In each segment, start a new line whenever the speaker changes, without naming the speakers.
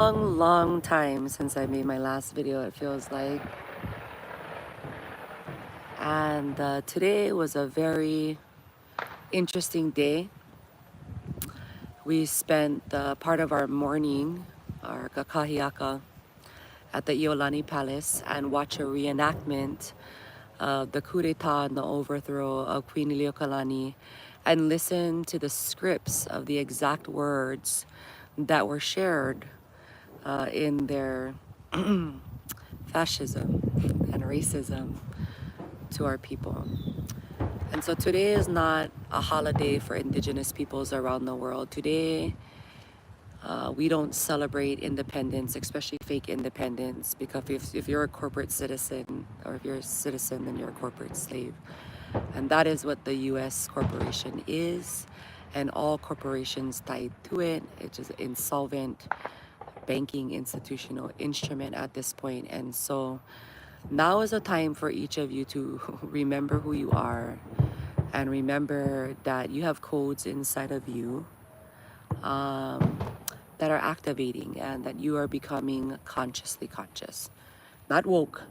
Long time since I made my last video, it feels like. And today was a very interesting day. We spent part of our morning, our kakahiaka, at the Iolani Palace and watched a reenactment of the coup d'etat and the overthrow of Queen Liliuokalani and listen to the scripts of the exact words that were shared in their fascism and racism to our people. And so today is not a holiday for indigenous peoples around the world. Today, we don't celebrate independence, especially fake independence, because if you're a corporate citizen, or if you're a citizen, then you're a corporate slave. And that is what the US corporation is, and all corporations tied to it. It's just insolvent banking institutional instrument at this point. And so now is a time for each of you to remember who you are and remember that you have codes inside of you that are activating and that you are becoming consciously conscious, not woke,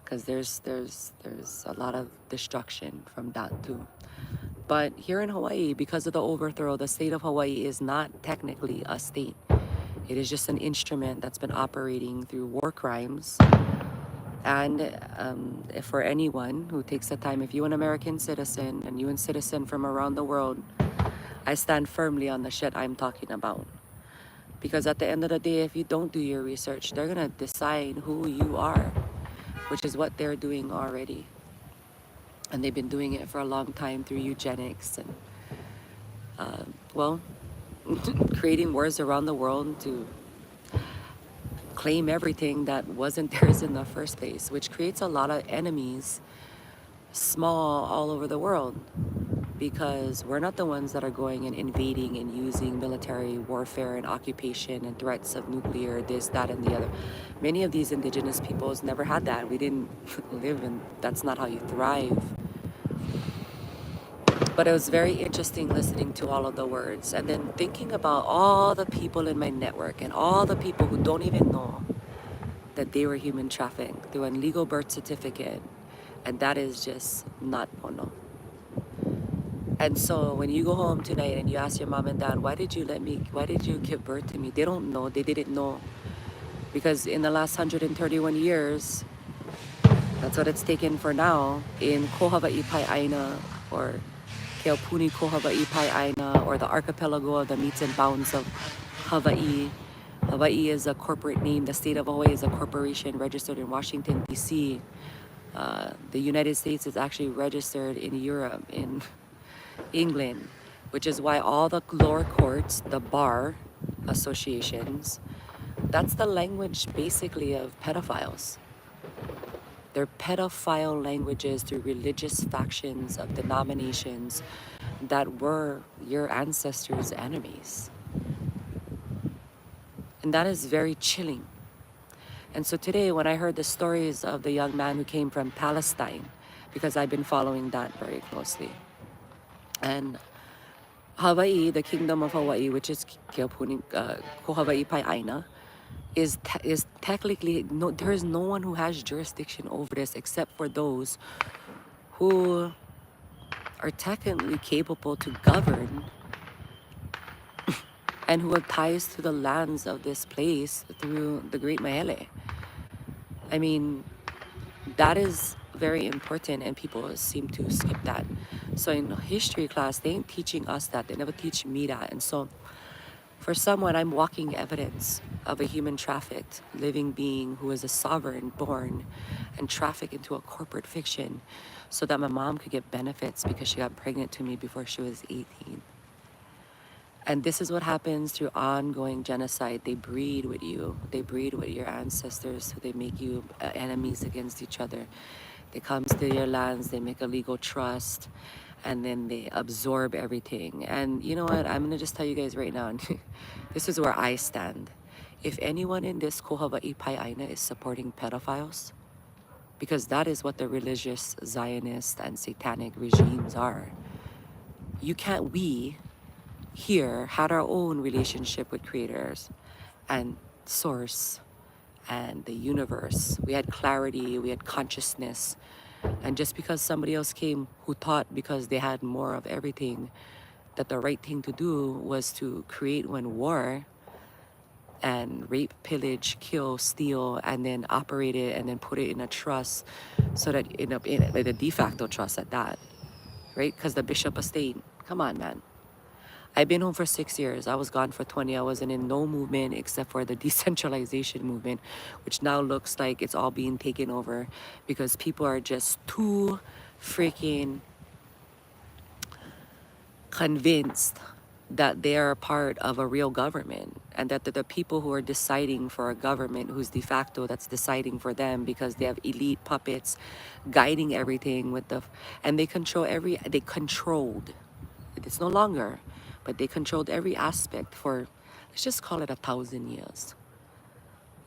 because there's a lot of destruction from that too. But here in Hawaii, because of the overthrow, the state of Hawaii is not technically a state. It is just an instrument that's been operating through war crimes. And for anyone who takes the time, if you're an American citizen and you're a citizen from around the world, I stand firmly on the shit I'm talking about. Because at the end of the day, if you don't do your research, they're gonna decide who you are, which is what they're doing already. And they've been doing it for a long time through eugenics and, well, creating wars around the world to claim everything that wasn't theirs in the first place, which creates a lot of enemies, small, all over the world. Because we're not the ones that are going and invading and using military warfare and occupation and threats of nuclear, this, that, and the other. Many of these indigenous peoples never had that. We didn't live in, that's not how you thrive. But it was very interesting listening to all of the words and then thinking about all the people in my network and all the people who don't even know that they were human trafficked through a legal birth certificate. And that is just not pono. And so when you go home tonight and you ask your mom and dad, why did you give birth to me? They don't know, they didn't know. Because in the last 131 years, that's what it's taken for now, in Ko Hawaii Pai Aina, or Keopuni Ko Hawaii Pai Aina, or the archipelago of the meets and bounds of Hawaii. Hawaii is a corporate name. The state of Hawaii is a corporation registered in Washington, D.C. The United States is actually registered in Europe, in England, which is why all the lower courts, the bar associations, that's the language basically of pedophiles. They're pedophile languages through religious factions of denominations that were your ancestors' enemies. And that is very chilling. And so today, when I heard the stories of the young man who came from Palestine, because I've been following that very closely, and Hawaii, the Kingdom of Hawaii, which is Keopuni, Ko Hawaii Pai Aina, is technically, no, there is no one who has jurisdiction over this except for those who are technically capable to govern and who have ties to the lands of this place through the Great Mahele. I mean, that is very important and people seem to skip that. So in history class, they ain't teaching us that. They never teach me that. And so for someone, I'm walking evidence of a human trafficked living being who is a sovereign born and trafficked into a corporate fiction so that my mom could get benefits because she got pregnant to me before she was 18. And this is what happens through ongoing genocide. They breed with you. They breed with your ancestors. So they make you enemies against each other. They come to your lands, they make a legal trust, and then they absorb everything. And you know what? I'm going to just tell you guys right now, this is where I stand. If anyone in this Ko Hawaii Pai Aina is supporting pedophiles, because that is what the religious Zionist and satanic regimes are, we here had our own relationship with creators and source and the universe. We had clarity, we had consciousness. And just because somebody else came who thought because they had more of everything that the right thing to do was to create one war and rape, pillage, kill, steal, and then operate it and then put it in a trust so that in a de facto trust at that, right? Because the bishop of state, come on, man. I've been home for 6 years. I was gone for 20. I wasn't in no movement except for the decentralization movement, which now looks like it's all being taken over because people are just too freaking convinced that they are part of a real government and that the people who are deciding for a government who's de facto that's deciding for them because they have elite puppets guiding everything with the and they controlled, it's no longer, but they controlled every aspect for, let's just call it 1,000 years.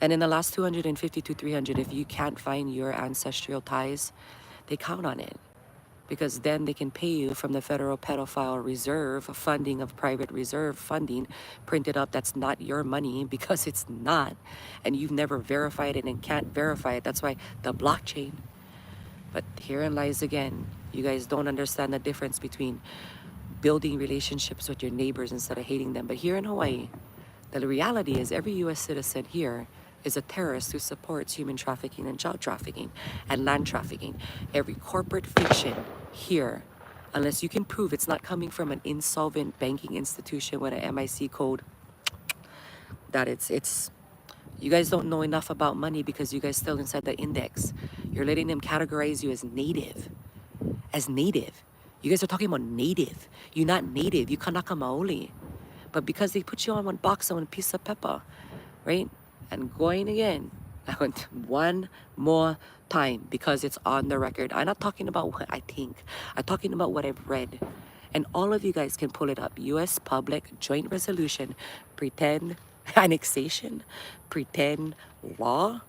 And in the last 250 to 300, if you can't find your ancestral ties, they count on it because then they can pay you from the federal pedophile reserve funding of private reserve funding printed up. That's not your money because it's not, and you've never verified it and can't verify it. That's why the blockchain. But herein lies again, you guys don't understand the difference between building relationships with your neighbors instead of hating them. But here in Hawaii, the reality is every US citizen here is a terrorist who supports human trafficking and child trafficking and land trafficking. Every corporate fiction here, unless you can prove it's not coming from an insolvent banking institution with an MIC code, that it's you guys don't know enough about money because you guys still inside the index. You're letting them categorize you as native. As native. You guys are talking about native. You're not native, you Kanaka Maoli. But because they put you on one box and one piece of pepper, right? And going again, I went one more time because it's on the record. I'm not talking about what I think. I'm talking about what I've read. And all of you guys can pull it up. U.S. Public Joint Resolution, pretend annexation, pretend law,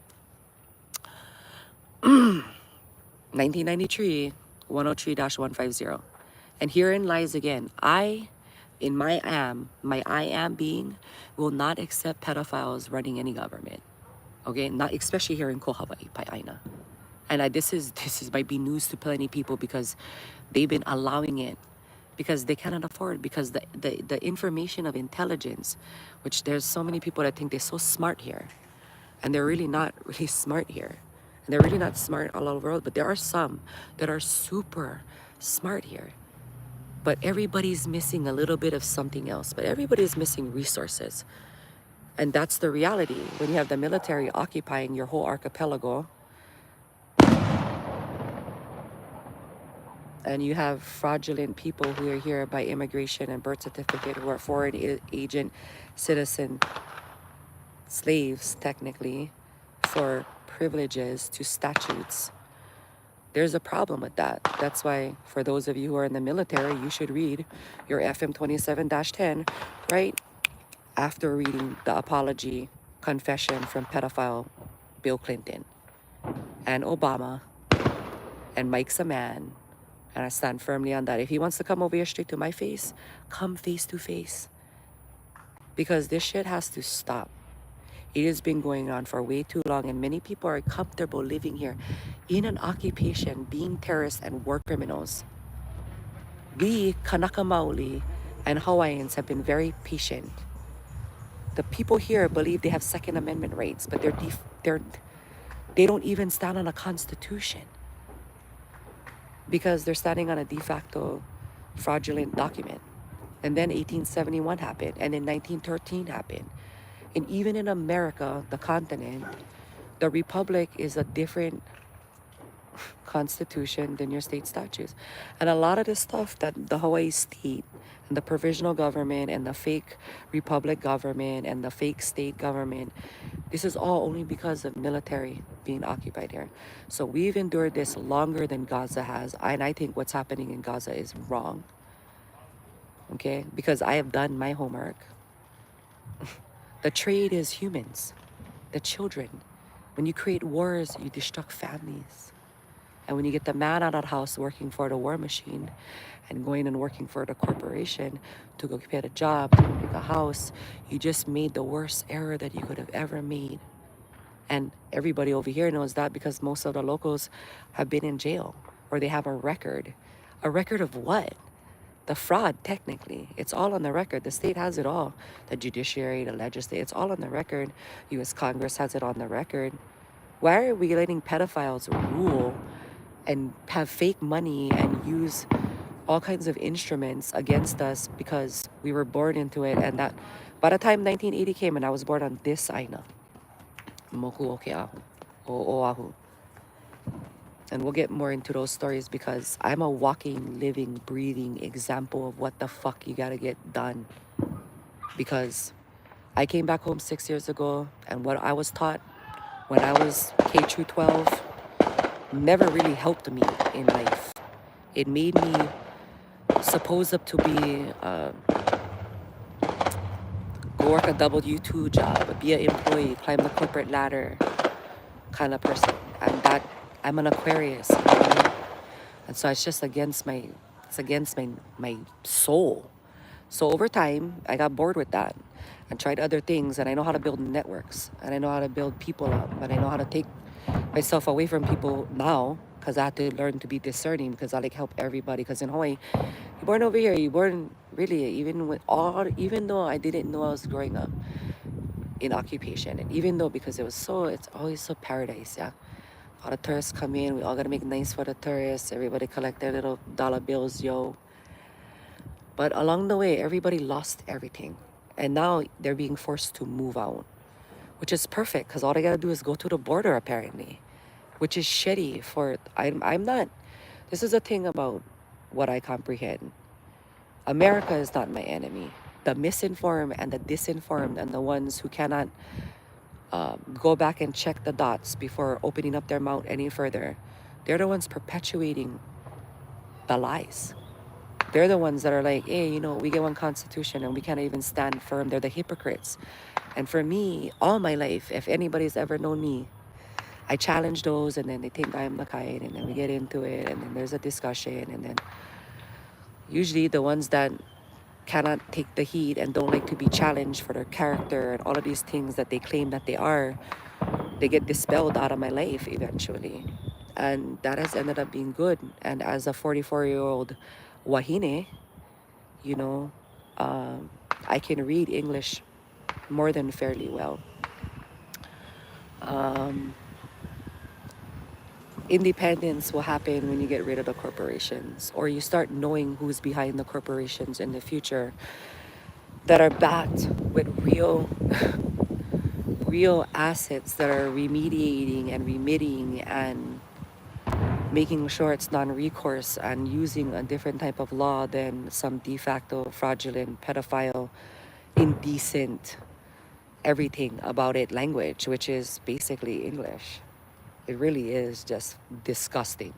1993, 103-150. And herein lies again, my I am being, will not accept pedophiles running any government. Okay, not especially here in Ko Hawaii, Pai'aina. And this might be news to plenty of people because they've been allowing it because they cannot afford, because the information of intelligence, which there's so many people that think they're so smart here, and they're really not really smart here. And they're really not smart all over the world, but there are some that are super smart here. But everybody's missing a little bit of something else. But everybody's missing resources. And that's the reality. When you have the military occupying your whole archipelago, and you have fraudulent people who are here by immigration and birth certificate who are foreign agent, citizen, slaves, technically, for privileges to statutes. There's a problem with that. That's why, for those of you who are in the military, you should read your FM 27-10 right after reading the apology confession from pedophile Bill Clinton and Obama and Mike's a man. And I stand firmly on that. If he wants to come over here straight to my face, come face to face. Because this shit has to stop. It has been going on for way too long, and many people are comfortable living here in an occupation, being terrorists and war criminals. We, Kanaka Maoli, and Hawaiians have been very patient. The people here believe they have Second Amendment rights, but they don't even stand on a constitution because they're standing on a de facto fraudulent document. And then 1871 happened, and then 1913 happened. And even in America, the continent, the republic is a different constitution than your state statutes. And a lot of the stuff that the Hawaii state and the provisional government and the fake republic government and the fake state government, this is all only because of military being occupied here. So we've endured this longer than Gaza has. And I think what's happening in Gaza is wrong. Okay? Because I have done my homework. The trade is humans, the children. When you create wars, you destruct families. And when you get the man out of the house working for the war machine and going and working for the corporation to go get a job, to go make a house, you just made the worst error that you could have ever made. And everybody over here knows that because most of the locals have been in jail or they have a record. A record of what? The fraud, technically. It's all on the record. The state has it all. The judiciary, the legislature, it's all on the record. US Congress has it on the record. Why are we letting pedophiles rule and have fake money and use all kinds of instruments against us because we were born into it? And that by the time 1980 came and I was born on this aina, moku okeahu, o oahu. And we'll get more into those stories because I'm a walking, living, breathing example of what the fuck you gotta get done. Because I came back home 6 years ago, and what I was taught when I was K through 12 never really helped me in life. It made me supposed to be go work a W-2 job, be an employee, climb the corporate ladder kind of person. And that I'm an Aquarius, you know what I mean? And so it's just against my soul. So over time, I got bored with that and tried other things. And I know how to build networks and I know how to build people up. And I know how to take myself away from people now because I had to learn to be discerning because I like help everybody. Because in Hawaii, you're born over here, you're born really, even though I didn't know I was growing up in occupation. And even though because it's always so paradise, yeah. All the tourists come in, we all gotta make nice for the tourists. Everybody collect their little dollar bills, yo. But along the way, everybody lost everything. And now they're being forced to move out, which is perfect because all they gotta do is go to the border, apparently, which is shitty for, I'm not, this is the thing about what I comprehend. America is not my enemy. The misinformed and the disinformed and the ones who cannot go back and check the dots before opening up their mouth any further, they're the ones perpetuating the lies. They're the ones that are like, hey, we get one constitution and we can't even stand firm. They're the hypocrites. And for me, all my life, if anybody's ever known me, I challenge those and then they think I'm the kind and then we get into it and then there's a discussion and then usually the ones that cannot take the heat and don't like to be challenged for their character and all of these things that they claim that they are, they get dispelled out of my life eventually. And that has ended up being good. And as a 44-year-old wahine, you know, I can read English more than fairly well. Independence will happen when you get rid of the corporations or you start knowing who's behind the corporations in the future that are backed with real assets that are remediating and remitting and making sure it's non-recourse and using a different type of law than some de facto fraudulent pedophile indecent everything about it language, which is basically English. It really is just disgusting.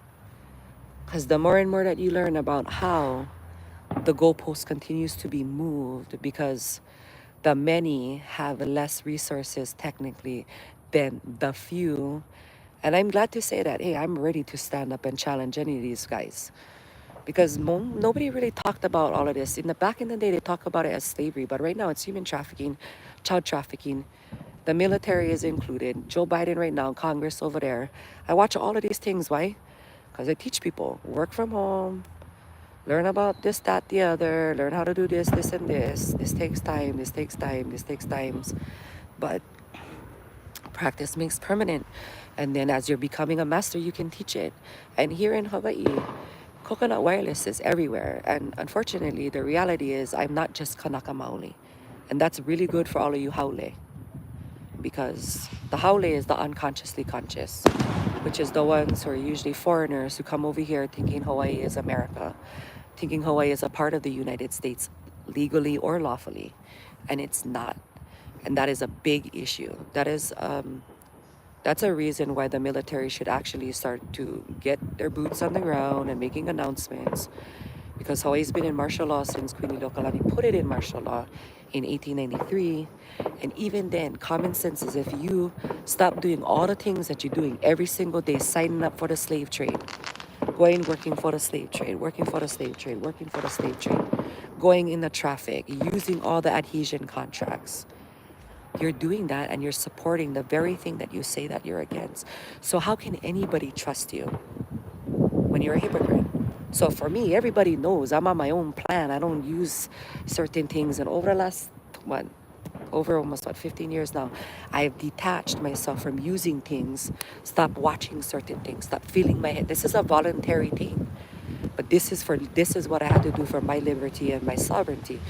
Because the more and more that you learn about how the goalpost continues to be moved because the many have less resources technically than the few. And I'm glad to say that, hey, I'm ready to stand up and challenge any of these guys. Because nobody really talked about all of this. Back in the day, they talk about it as slavery, but right now it's human trafficking, child trafficking. The military is included. Joe Biden right now, Congress over there. I watch all of these things. Why? Because I teach people work from home, learn about this, that, the other, learn how to do this, this, and this. This takes time. This takes time. This takes times. But practice makes permanent. And then as you're becoming a master, you can teach it. And here in Hawaii, coconut wireless is everywhere. And unfortunately, the reality is I'm not just Kanaka Maoli. And that's really good for all of you haole. Because the haole is the unconsciously conscious, which is the ones who are usually foreigners who come over here thinking Hawaii is America, thinking Hawaii is a part of the United States legally or lawfully. And it's not. And that is a big issue. That's a reason why the military should actually start to get their boots on the ground and making announcements because Hawaii's been in martial law since Queen Ilokalani put it in martial law in 1893. And even then, common sense is if you stop doing all the things that you're doing every single day, signing up for the slave trade, going working for the slave trade, working for the slave trade, working for the slave trade, going in the traffic, using all the adhesion contracts, you're doing that and you're supporting the very thing that you say that you're against. So how can anybody trust you when you're a hypocrite? So for me, everybody knows I'm on my own plan. I don't use certain things. And over the last, what, over almost, 15 years now, I've detached myself from using things, stop watching certain things, stop feeling my head. This is a voluntary thing. But this is what I had to do for my liberty and my sovereignty,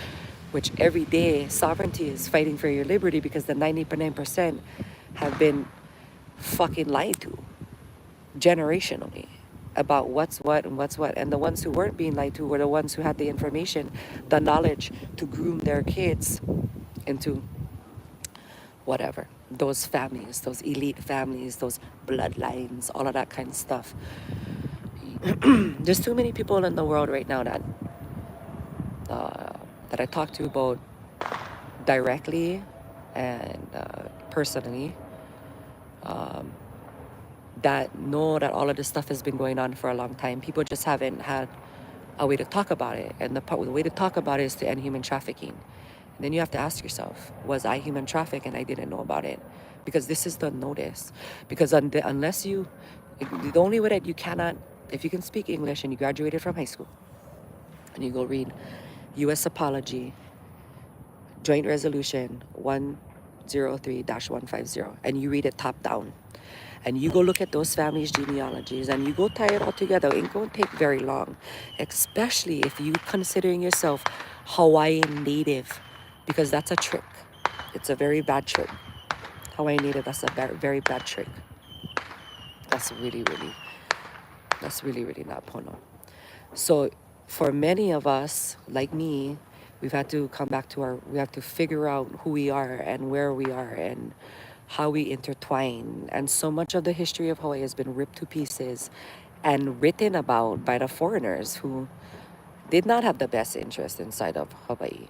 which every day sovereignty is fighting for your liberty because the 99% have been fucking lied to generationally about what's what and what's what. And the ones who weren't being lied to were the ones who had the information, the knowledge to groom their kids into whatever. Those families, those elite families, those bloodlines, all of that kind of stuff. There's too many people in the world right now that I talk to about directly and personally, that know that all of this stuff has been going on for a long time. People just haven't had a way to talk about it. And the way to talk about it is to end human trafficking. And then you have to ask yourself, was I human trafficked and I didn't know about it? Because this is the notice. Because unless you, the only way that you cannot, if you can speak English and you graduated from high school, and you go read U.S. Apology, Joint Resolution 103-150, and you read it top down, and you go look at those families' genealogies, and you go tie it all together, it ain't gonna take very long, especially if you considering yourself Hawaiian native, because that's a trick. It's a very bad trick. Hawaiian native, that's a very bad trick. That's really, really not pono. So for many of us, like me, we've had to come back to we have to figure out who we are and where we are and how we intertwine. And so much of the history of Hawaii has been ripped to pieces and written about by the foreigners who did not have the best interest inside of Hawaii.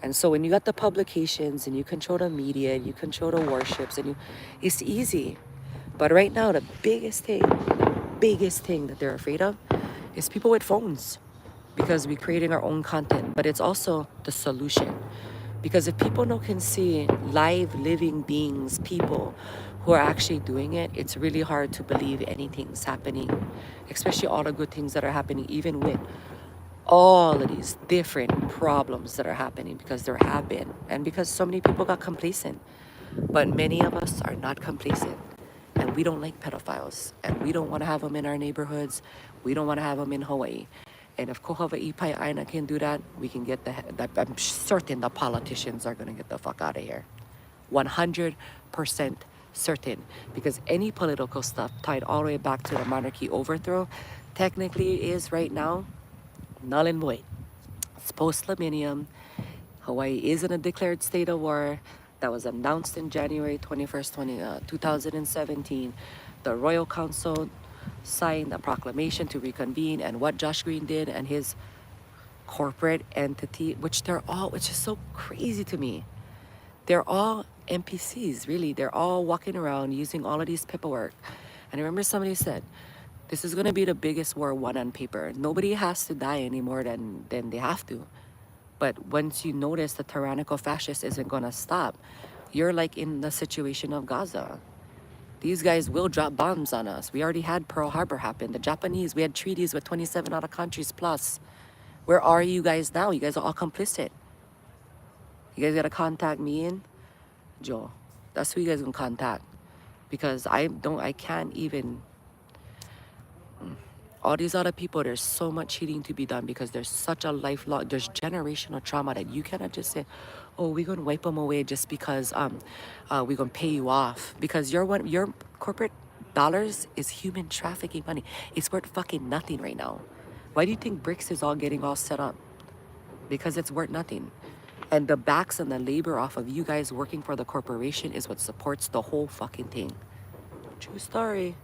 And so when you got the publications and you control the media, you control the warships, and it's easy. But right now, the biggest thing that they're afraid of is people with phones, because we're creating our own content. But it's also the solution. Because if people can see live, living beings, people who are actually doing it, it's really hard to believe anything's happening, especially all the good things that are happening, even with all of these different problems that are happening, because there have been, and because so many people got complacent. But many of us are not complacent, and we don't like pedophiles, and we don't want to have them in our neighborhoods. We don't want to have them in Hawaii. And if Kohava Ipai Aina can do that, we can get I'm certain the politicians are going to get the fuck out of here. 100% certain. Because any political stuff tied all the way back to the monarchy overthrow technically is right now null and void. It's post-millennium. Hawaii is in a declared state of war that was announced in January 21st, 2017. The Royal Council signed a proclamation to reconvene, and what Josh Green did and his corporate entity, which is so crazy to me. They're all NPCs, really. They're all walking around using all of these paperwork. And I remember somebody said, this is going to be the biggest war won on paper. Nobody has to die any more than they have to. But once you notice the tyrannical fascist isn't going to stop, you're like in the situation of Gaza. These guys will drop bombs on us. We already had Pearl Harbor happen. The Japanese, we had treaties with 27 other countries plus. Where are you guys now? You guys are all complicit. You guys got to contact me and Joe. That's who you guys gonna contact. Because I can't even, all these other people, there's so much healing to be done, because there's such a lifelong, there's generational trauma that you cannot just say, oh, we're gonna wipe them away just because we're gonna pay you off. Because your corporate dollars is human trafficking money. It's worth fucking nothing right now. Why do you think BRICS is all getting all set up? Because it's worth nothing. And the backs and the labor off of you guys working for the corporation is what supports the whole fucking thing. True story.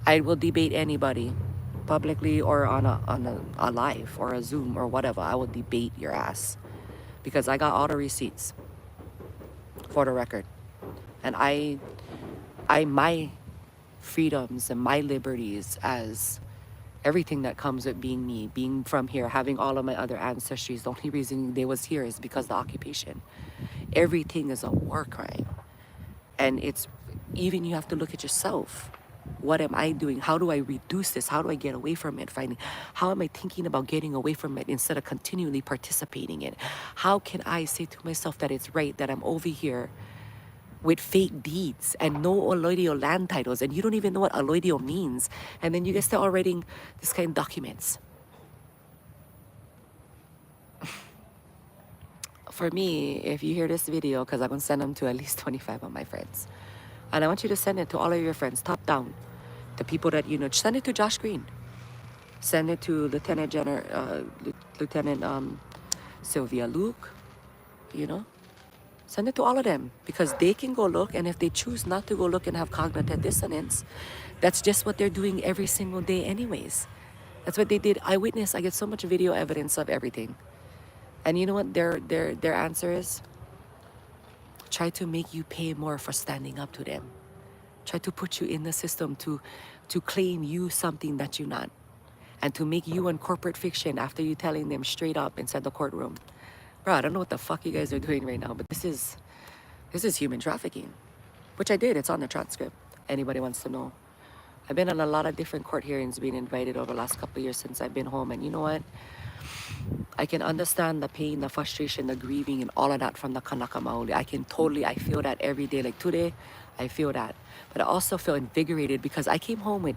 I will debate anybody publicly or on a live or a Zoom or whatever. I will debate your ass because I got all the receipts for the record, and my freedoms and my liberties as everything that comes with being me, being from here, having all of my other ancestries. The only reason they was here is because of the occupation. Everything is a war crime. And it's even you have to look at yourself. What am I doing? How do I reduce this? How do I get away from it? Finding how am I thinking about getting away from it instead of continually participating in it? How can I say to myself that it's right that I'm over here with fake deeds and no alluvial land titles, and you don't even know what alluvial means, and then you guys start writing this kind of documents? For me, if you hear this video, because I'm going to send them to at least 25 of my friends, and I want you to send it to all of your friends, top down, the people that you know. Send it to Josh Green. Send it to Lieutenant Sylvia Luke, you know. Send it to all of them because they can go look, and if they choose not to go look and have cognitive dissonance, that's just what they're doing every single day anyways. That's what they did. Eyewitness, I get so much video evidence of everything. And you know what their answer is? Try to make you pay more for standing up to them. Try to put you in the system to claim you something that you're not. And to make you in corporate fiction after you telling them straight up inside the courtroom. Bro, I don't know what the fuck you guys are doing right now, but this is human trafficking. Which I did, it's on the transcript. Anybody wants to know. I've been on a lot of different court hearings, being invited over the last couple of years since I've been home, and you know what? I can understand the pain, the frustration, the grieving, and all of that from the Kanaka Maoli. I feel that every day. Like today, I feel that. But I also feel invigorated because I came home with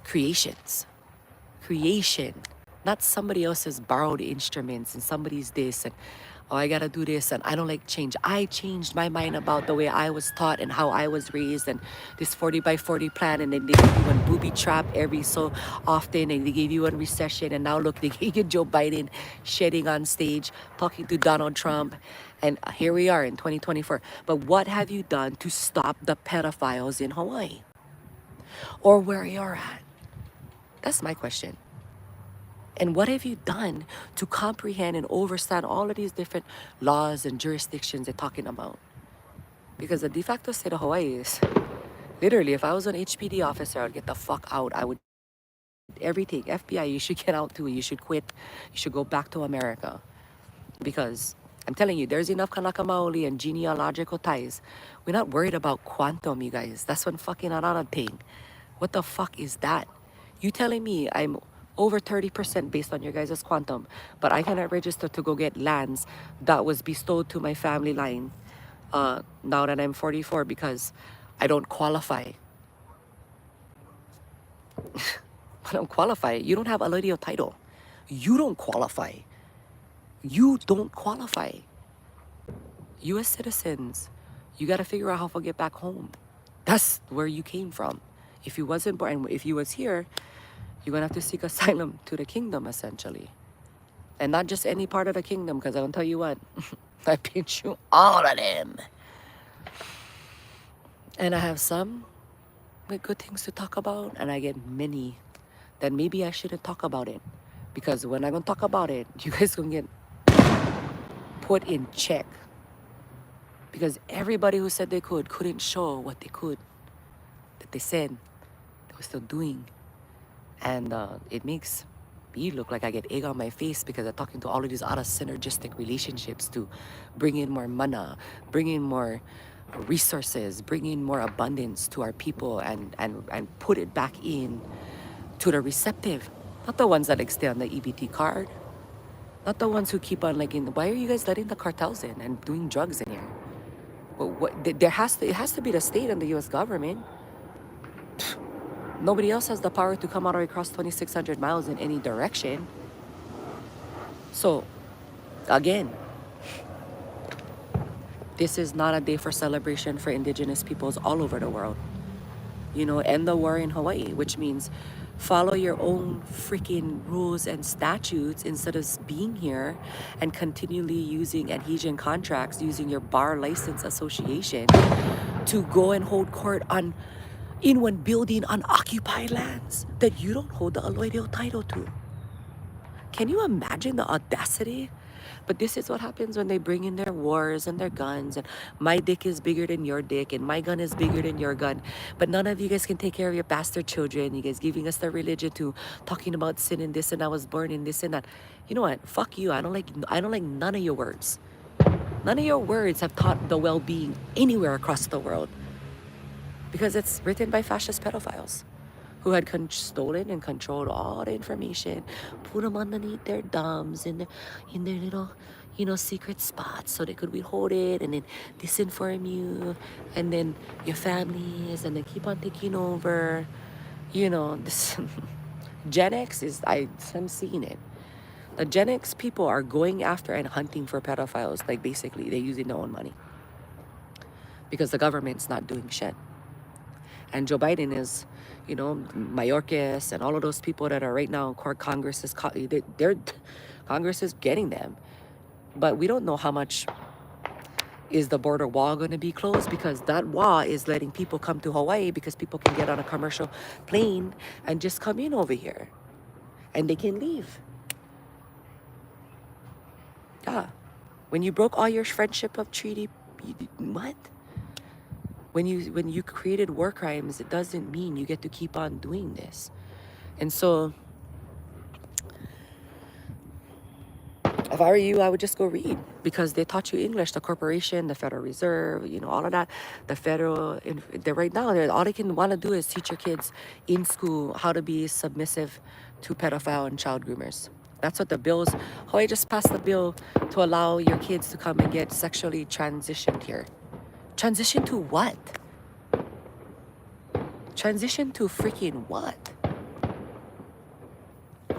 creations. Creation. Not somebody else's borrowed instruments and somebody's this and oh, I gotta do this and I don't like change. I changed my mind about the way I was taught and how I was raised and this 40 by 40 plan, and then they give you one booby trap every so often, and they gave you one recession, and now look, they gave you Joe Biden shedding on stage, talking to Donald Trump, and here we are in 2024. But what have you done to stop the pedophiles in Hawaii? Or where you're at? That's my question. And what have you done to comprehend and understand all of these different laws and jurisdictions they're talking about? Because the de facto state of Hawaii is, literally, if I was an HPD officer, I'd get the fuck out. I would, everything. FBI, you should get out too. You should quit. You should go back to America. Because I'm telling you, there's enough Kanaka Maoli and genealogical ties. We're not worried about quantum, you guys. That's one fucking another thing. What the fuck is that? You telling me I'm over 30% based on your guys' quantum, but I cannot register to go get lands that was bestowed to my family line now that I'm 44 because I don't qualify. I don't qualify. You don't have a lineal title. You don't qualify. You don't qualify. U.S. citizens, you got to figure out how to get back home. That's where you came from. If you wasn't born, if you was here, you're going to have to seek asylum to the kingdom, essentially. And not just any part of the kingdom, because I'll tell you what, I pinch you all of them. And I have some with good things to talk about, and I get many that maybe I shouldn't talk about it. Because when I'm going to talk about it, you guys going to get put in check. Because everybody who said they couldn't show what they could, that they said they were still doing. And it makes me look like I get egg on my face because I'm talking to all of these other synergistic relationships to bring in more mana, bring in more resources, bring in more abundance to our people, and put it back in to the receptive. Not the ones that like stay on the EBT card. Not the ones who keep on like, why are you guys letting the cartels in and doing drugs in here? Well, it has to be the state and the U.S. government. Nobody else has the power to come all the way across 2,600 miles in any direction. So, again, this is not a day for celebration for indigenous peoples all over the world. You know, end the war in Hawaii, which means follow your own freaking rules and statutes instead of being here and continually using adhesion contracts, using your bar license association to go and hold court on in one building on occupied lands that you don't hold the alloidial title to. Can you imagine the audacity? But this is what happens when they bring in their wars and their guns, and my dick is bigger than your dick, and my gun is bigger than your gun. But none of you guys can take care of your bastard children. You guys giving us the religion to talking about sin and this, and I was born in this and that. You know what? Fuck you. I don't like none of your words. None of your words have taught the well-being anywhere across the world, because it's written by fascist pedophiles who had stolen and controlled all the information, put them underneath their thumbs in their little, secret spots so they could withhold it and then disinform you and then your families and then keep on taking over. This Gen X I'm seeing it. The Gen X people are going after and hunting for pedophiles. Like basically, they're using their own money because the government's not doing shit. And Joe Biden is, Mayorkas and all of those people that are right now, Congress is, Congress is getting them. But we don't know how much is the border wall going to be closed, because that wall is letting people come to Hawaii because people can get on a commercial plane and just come in over here and they can leave. Yeah. When you broke all your friendship of treaty, what? When you created war crimes, it doesn't mean you get to keep on doing this. And so if I were you, I would just go read, because they taught you English, the corporation, the Federal Reserve, all of that. The federal, right now, all they can want to do is teach your kids in school how to be submissive to pedophile and child groomers. That's what the bills, Hawaii just passed the bill to allow your kids to come and get sexually transitioned here. Transition to what? Transition to freaking what?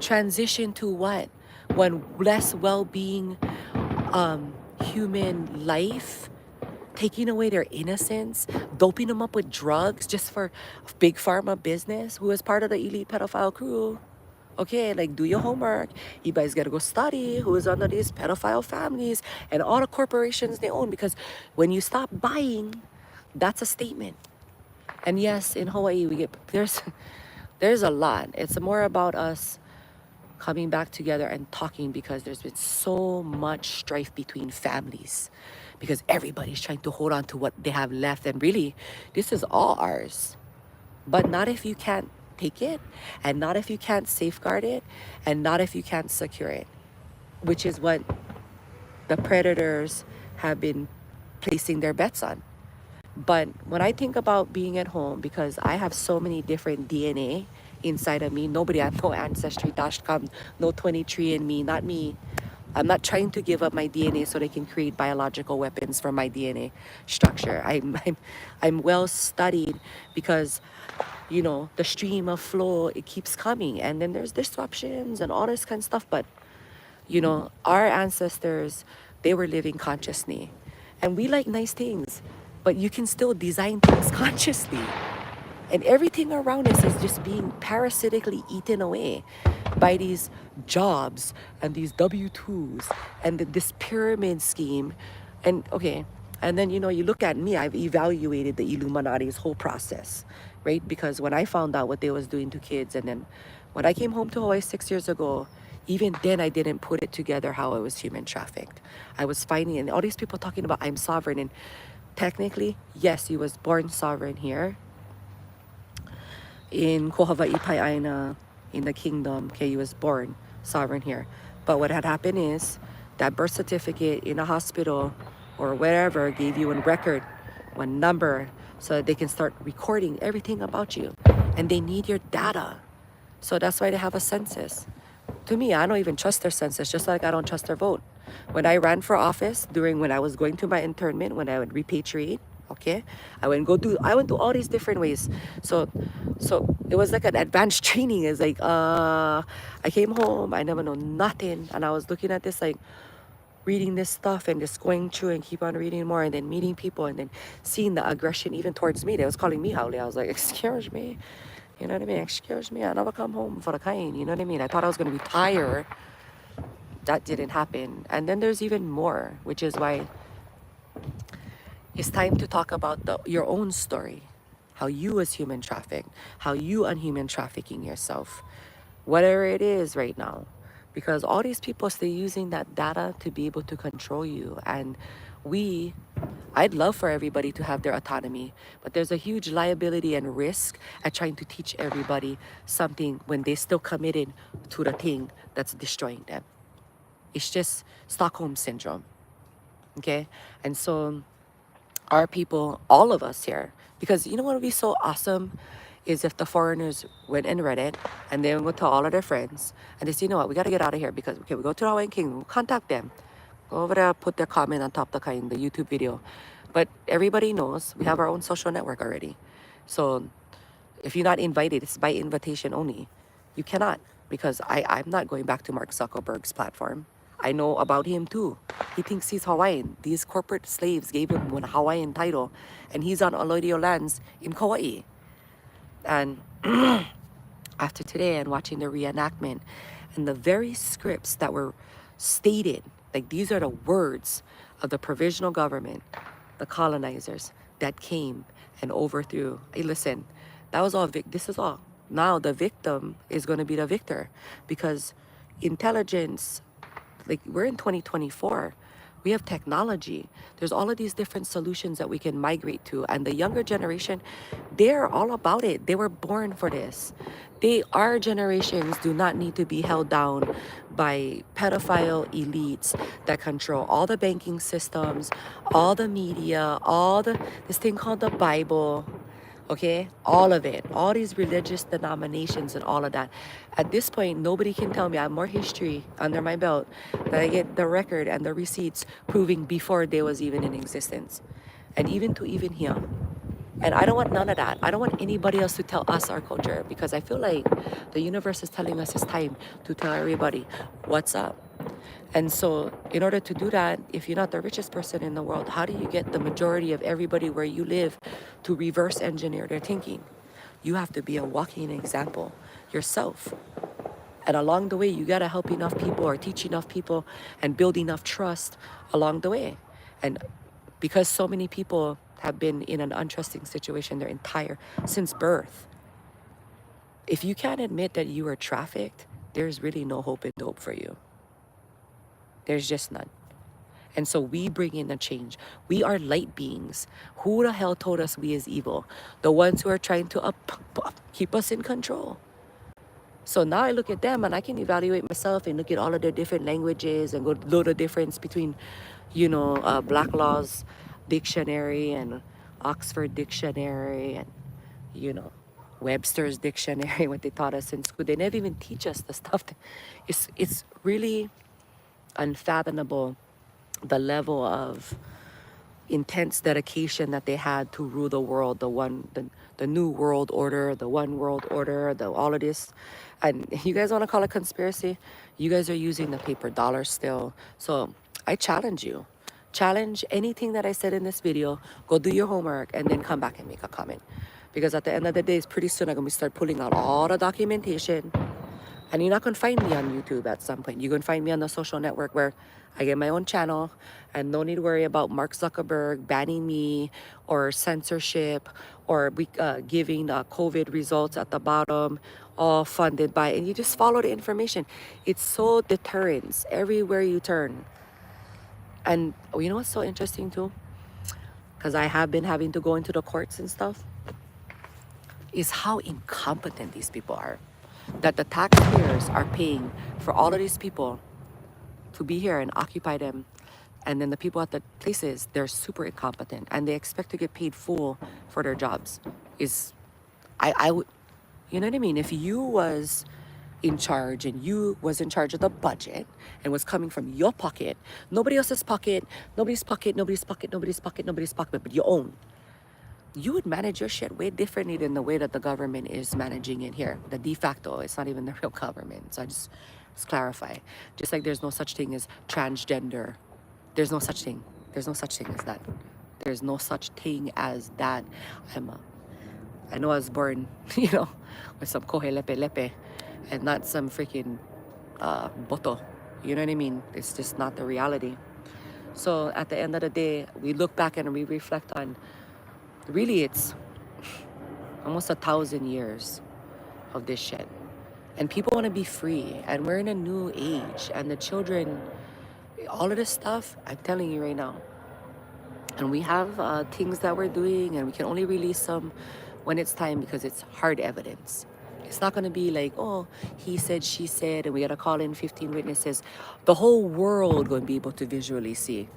Transition to what? One less well-being human life, taking away their innocence, doping them up with drugs just for big pharma business, who is part of the elite pedophile crew. Okay, like, do your homework. You guys gotta go study who is under these pedophile families and all the corporations they own, because when you stop buying, that's a statement. And yes, in Hawaii, there's a lot. It's more about us coming back together and talking, because there's been so much strife between families, because everybody's trying to hold on to what they have left. And really, this is all ours. But not if you can't take it, and not if you can't safeguard it, and not if you can't secure it, which is what the predators have been placing their bets on. But when I think about being at home, because I have so many different DNA inside of me, nobody at no Ancestry.com, no 23andMe, not me. I'm not trying to give up my DNA so they can create biological weapons from my DNA structure. I'm well studied, because the stream of flow, it keeps coming, and then there's disruptions and all this kind of stuff. But our ancestors, they were living consciously, and we like nice things, but you can still design things consciously. And everything around us is just being parasitically eaten away by these jobs and these W-2s and this pyramid scheme. And okay, and then you look at me, I've evaluated the Illuminati's whole process, right? Because when I found out what they was doing to kids, and then when I came home to Hawaii 6 years ago, even then I didn't put it together how I was human trafficked. I was finding, and all these people talking about I'm sovereign, and technically, yes, you was born sovereign here in Kohawaii Pai'aina, in the kingdom. Okay, he was born sovereign here. But what had happened is that birth certificate in a hospital or wherever gave you a record, one number, so that they can start recording everything about you. And they need your data. So that's why they have a census. To me, I don't even trust their census, just like I don't trust their vote. When I ran for office, when I was going to my internment, when I would repatriate, okay, I went to all these different ways. So it was like an advanced training. It's like I came home, I never know nothing, and I was looking at this, like reading this stuff and just going through and keep on reading more, and then meeting people, and then seeing the aggression even towards me. They was calling me haole. I was like, excuse me, you know what I mean? Excuse me, I never come home for the kind, you know what I mean? I thought I was gonna retire. That didn't happen. And then there's even more, which is why it's time to talk about your own story. how you was human trafficked, how you unhuman trafficking yourself, whatever it is right now. Because all these people stay using that data to be able to control you. And we, I'd love for everybody to have their autonomy, but there's a huge liability and risk at trying to teach everybody something when they still committed to the thing that's destroying them. It's just Stockholm syndrome, okay? And so our people, all of us here, because you know what would be so awesome is if the foreigners went and read it and then would tell all of their friends and they say, you know what, we got to get out of here because, okay, we go to the Hawaiian King, we'll contact them. Go over there, put their comment on top of the YouTube video. But everybody knows we have our own social network already. So if you're not invited, it's by invitation only. You cannot, because I'm not going back to Mark Zuckerberg's platform. I know about him too. He thinks he's Hawaiian. These corporate slaves gave him a Hawaiian title, and he's on alluvial lands in Kauai. And after today and watching the reenactment and the very scripts that were stated, like these are the words of the provisional government, the colonizers that came and overthrew. Hey, listen, that was all, this is all. Now the victim is going to be the victor because intelligence, like we're in 2024. We have technology. There's all of these different solutions that we can migrate to. And the younger generation, they're all about it. They were born for this. Our generations do not need to be held down by pedophile elites that control all the banking systems, all the media, this thing called the Bible. Okay, all of it, all these religious denominations and all of that. At this point, nobody can tell me I have more history under my belt that I get the record and the receipts proving before they was even in existence. And even here. And I don't want none of that. I don't want anybody else to tell us our culture because I feel like the universe is telling us it's time to tell everybody what's up. And so in order to do that, if you're not the richest person in the world, how do you get the majority of everybody where you live to reverse engineer their thinking? You have to be a walking example yourself. And along the way, you got to help enough people or teach enough people and build enough trust along the way. And because so many people have been in an untrusting situation their entire, since birth, if you can't admit that you were trafficked, there's really no hope and hope for you. There's just none. And so we bring in a change. We are light beings. Who the hell told us we is evil? The ones who are trying to keep us in control. So now I look at them and I can evaluate myself and look at all of their different languages and go know the difference between, Black Law's dictionary and Oxford dictionary and, Webster's dictionary, what they taught us in school. They never even teach us the stuff. It's really unfathomable the level of intense dedication that they had to rule the world, the new world order, the one world order, all of this. And you guys want to call it conspiracy? You guys are using the paper dollar still. So I challenge you. Challenge anything that I said in this video. Go do your homework and then come back and make a comment. Because at the end of the day, it's pretty soon I'm going to start pulling out all the documentation. And you're not going to find me on YouTube at some point. You're going to find me on the social network where I get my own channel and no need to worry about Mark Zuckerberg banning me or censorship or giving COVID results at the bottom, all funded by, and you just follow the information. It's so deterrence everywhere you turn. And you know what's so interesting too? Because I have been having to go into the courts and stuff, is how incompetent these people are. That the taxpayers are paying for all of these people to be here and occupy them. And then the people at the places, they're super incompetent and they expect to get paid full for their jobs. I would, you know what I mean? If you was in charge and you was in charge of the budget and was coming from your pocket, nobody else's pocket, nobody's pocket, nobody's pocket, nobody's pocket, nobody's pocket, but your own, you would manage your shit way differently than the way that the government is managing it here. The de facto, it's not even the real government. So I just clarify. Just like there's no such thing as transgender. There's no such thing. There's no such thing as that. There's no such thing as that. I know I was born, with some kohe lepe lepe and not some freaking boto. You know what I mean? It's just not the reality. So at the end of the day, we look back and we reflect on, really, it's almost 1,000 years of this shit. And people want to be free. And we're in a new age. And the children, all of this stuff, I'm telling you right now. And we have things that we're doing, and we can only release them when it's time because it's hard evidence. It's not going to be like, oh, he said, she said, and we got to call in 15 witnesses. The whole world going to be able to visually see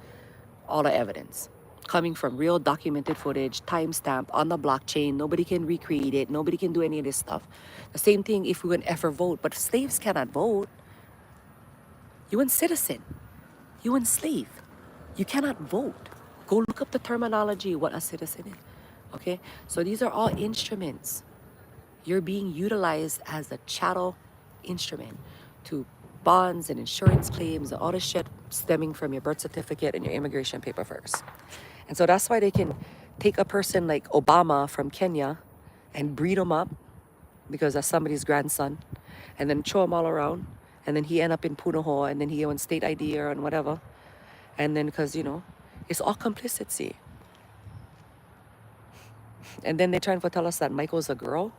all the evidence coming from real documented footage, timestamped on the blockchain. Nobody can recreate it. Nobody can do any of this stuff. The same thing if we would ever vote, but slaves cannot vote. You and citizen, you and slave, you cannot vote. Go look up the terminology, what a citizen is. Okay, so these are all instruments. You're being utilized as a chattel instrument to bonds and insurance claims and all this shit stemming from your birth certificate and your immigration paper first. And so that's why they can take a person like Obama from Kenya and breed him up because that's somebody's grandson, and then throw him all around, and then he end up in Punaho, and then he on state ID or on whatever, and then because it's all complicity. And then they're trying to tell us that Michael's a girl.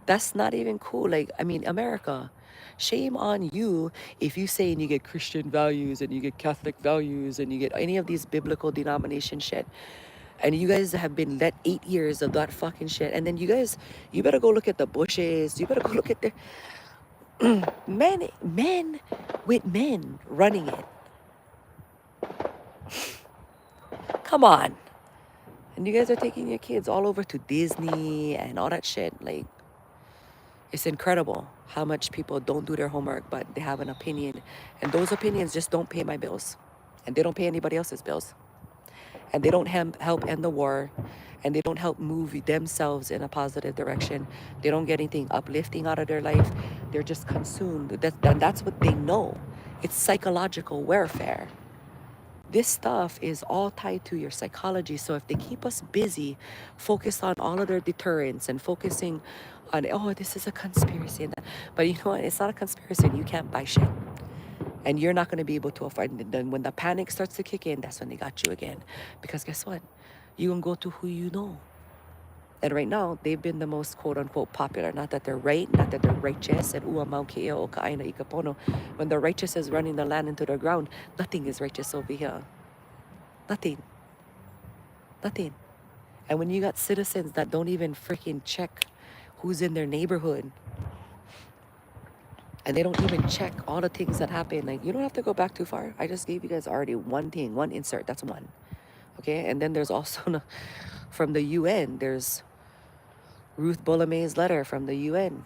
That's not even cool. Like, I mean, America, shame on you if you say and you get Christian values and you get Catholic values and you get any of these biblical denomination shit. And you guys have been let 8 years of that fucking shit. And then you better go look at the bushes. You better go look at the men with men running it. Come on. And you guys are taking your kids all over to Disney and all that shit. Like, it's incredible how much people don't do their homework, but they have an opinion. And those opinions just don't pay my bills. And they don't pay anybody else's bills. And they don't help end the war. And they don't help move themselves in a positive direction. They don't get anything uplifting out of their life. They're just consumed. That's what they know. It's psychological warfare. This stuff is all tied to your psychology. So if they keep us busy, focused on all of their deterrents and focusing on, oh, this is a conspiracy. But you know what? It's not a conspiracy. You can't buy shit. And you're not going to be able to afford it. Then when the panic starts to kick in, that's when they got you again. Because guess what? You can go to who you know. And right now, they've been the most quote-unquote popular. Not that they're right, not that they're righteous. And when the righteous is running the land into the ground, nothing is righteous over here. Nothing. Nothing. And when you got citizens that don't even freaking check who's in their neighborhood, and they don't even check all the things that happen, like, you don't have to go back too far. I just gave you guys already one thing, one insert. That's one. Okay? And then there's also from the UN, there's Ruth Bolome's letter from the UN.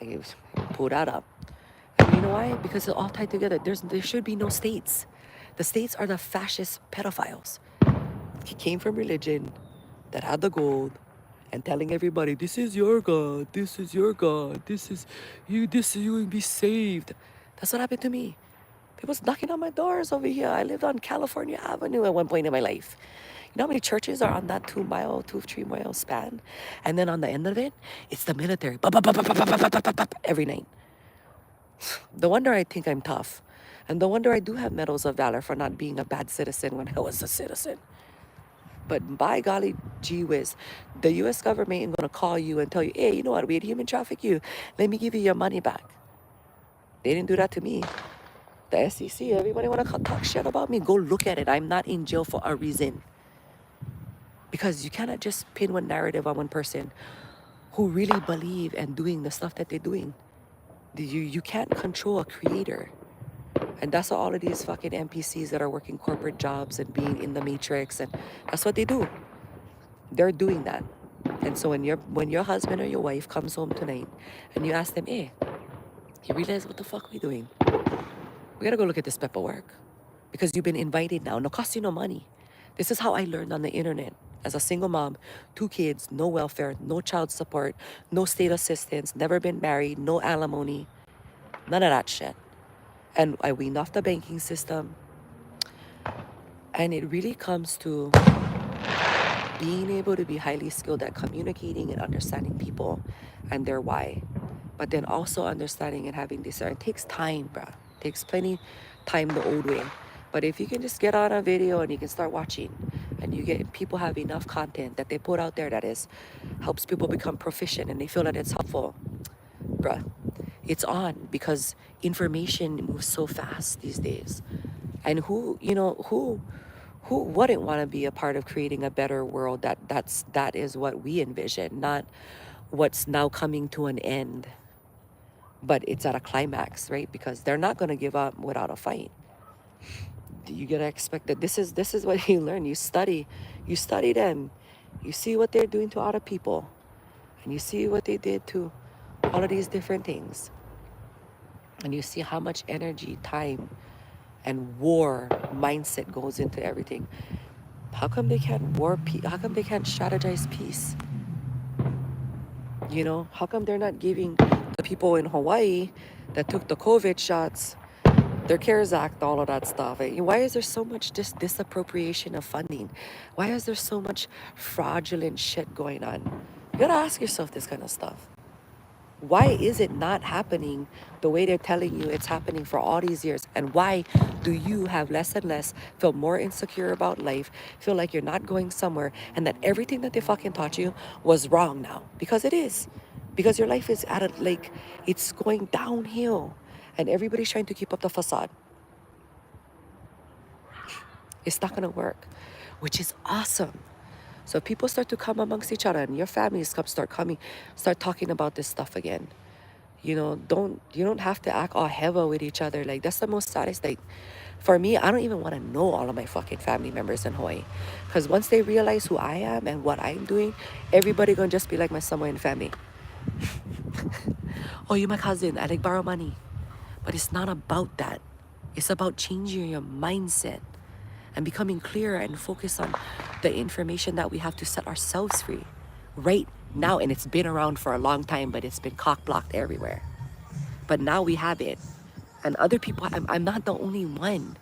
I pulled that up. And you know why? Because it's all tied together. There should be no states. The states are the fascist pedophiles. He came from religion that had the gold and telling everybody, this is your God, this is your God, this is you will be saved. That's what happened to me. People's knocking on my doors over here. I lived on California Avenue at one point in my life. You know how many churches are on that 3 mile span? And then on the end of it, it's the military. Every night. No wonder I think I'm tough. And no wonder I do have medals of valor for not being a bad citizen when I was a citizen. But by golly, gee whiz, the U.S. government ain't gonna call you and tell you, hey, you know what, we had human traffic you. Let me give you your money back. They didn't do that to me. The SEC, everybody wanna talk shit about me? Go look at it. I'm not in jail for a reason. Because you cannot just pin one narrative on one person who really believe and doing the stuff that they're doing. You can't control a creator. And that's what all of these fucking NPCs that are working corporate jobs and being in the matrix, and that's what they do. They're doing that. And so when your husband or your wife comes home tonight and you ask them, hey, you realize what the fuck we doing? We gotta go look at this paperwork. Because you've been invited now. No cost you no money. This is how I learned on the internet. As a single mom, 2 kids, no welfare, no child support, no state assistance, never been married, no alimony, none of that shit. And I weaned off the banking system. And it really comes to being able to be highly skilled at communicating and understanding people and their why. But then also understanding and having discernment. It takes time, bruh. It takes plenty time the old way. But if you can just get on a video and you can start watching, and you get people have enough content that they put out there that is helps people become proficient and they feel that it's helpful, bruh, it's on, because information moves so fast these days. And who wouldn't want to be a part of creating a better world? That is what we envision, not what's now coming to an end, but it's at a climax, right? Because they're not going to give up without a fight. You gotta expect that this is what you learn. You study them, you see what they're doing to other people, and you see what they did to all of these different things, and you see how much energy, time, and war mindset goes into everything. How come they can't how come they can't strategize peace? How come they're not giving the people in Hawaii that took the COVID shots their CARES Act, all of that stuff? Why is there so much disappropriation of funding? Why is there so much fraudulent shit going on? You gotta ask yourself this kind of stuff. Why is it not happening the way they're telling you it's happening for all these years? And why do you have less and less, feel more insecure about life, feel like you're not going somewhere, and that everything that they fucking taught you was wrong now? Because it is. Because your life is it's going downhill. And everybody's trying to keep up the facade. It's not gonna work, which is awesome. So if people start to come amongst each other and your families start talking about this stuff again. You don't have to act all heavy with each other. Like, that's the most saddest thing. For me, I don't even want to know all of my fucking family members in Hawaii. Because once they realize who I am and what I'm doing, everybody gonna just be like my Samoan family. Oh, you're my cousin, I like borrow money. But it's not about that. It's about changing your mindset and becoming clearer and focus on the information that we have to set ourselves free right now. And it's been around for a long time, but it's been cock blocked everywhere. But now we have it. And other people, I'm not the only one.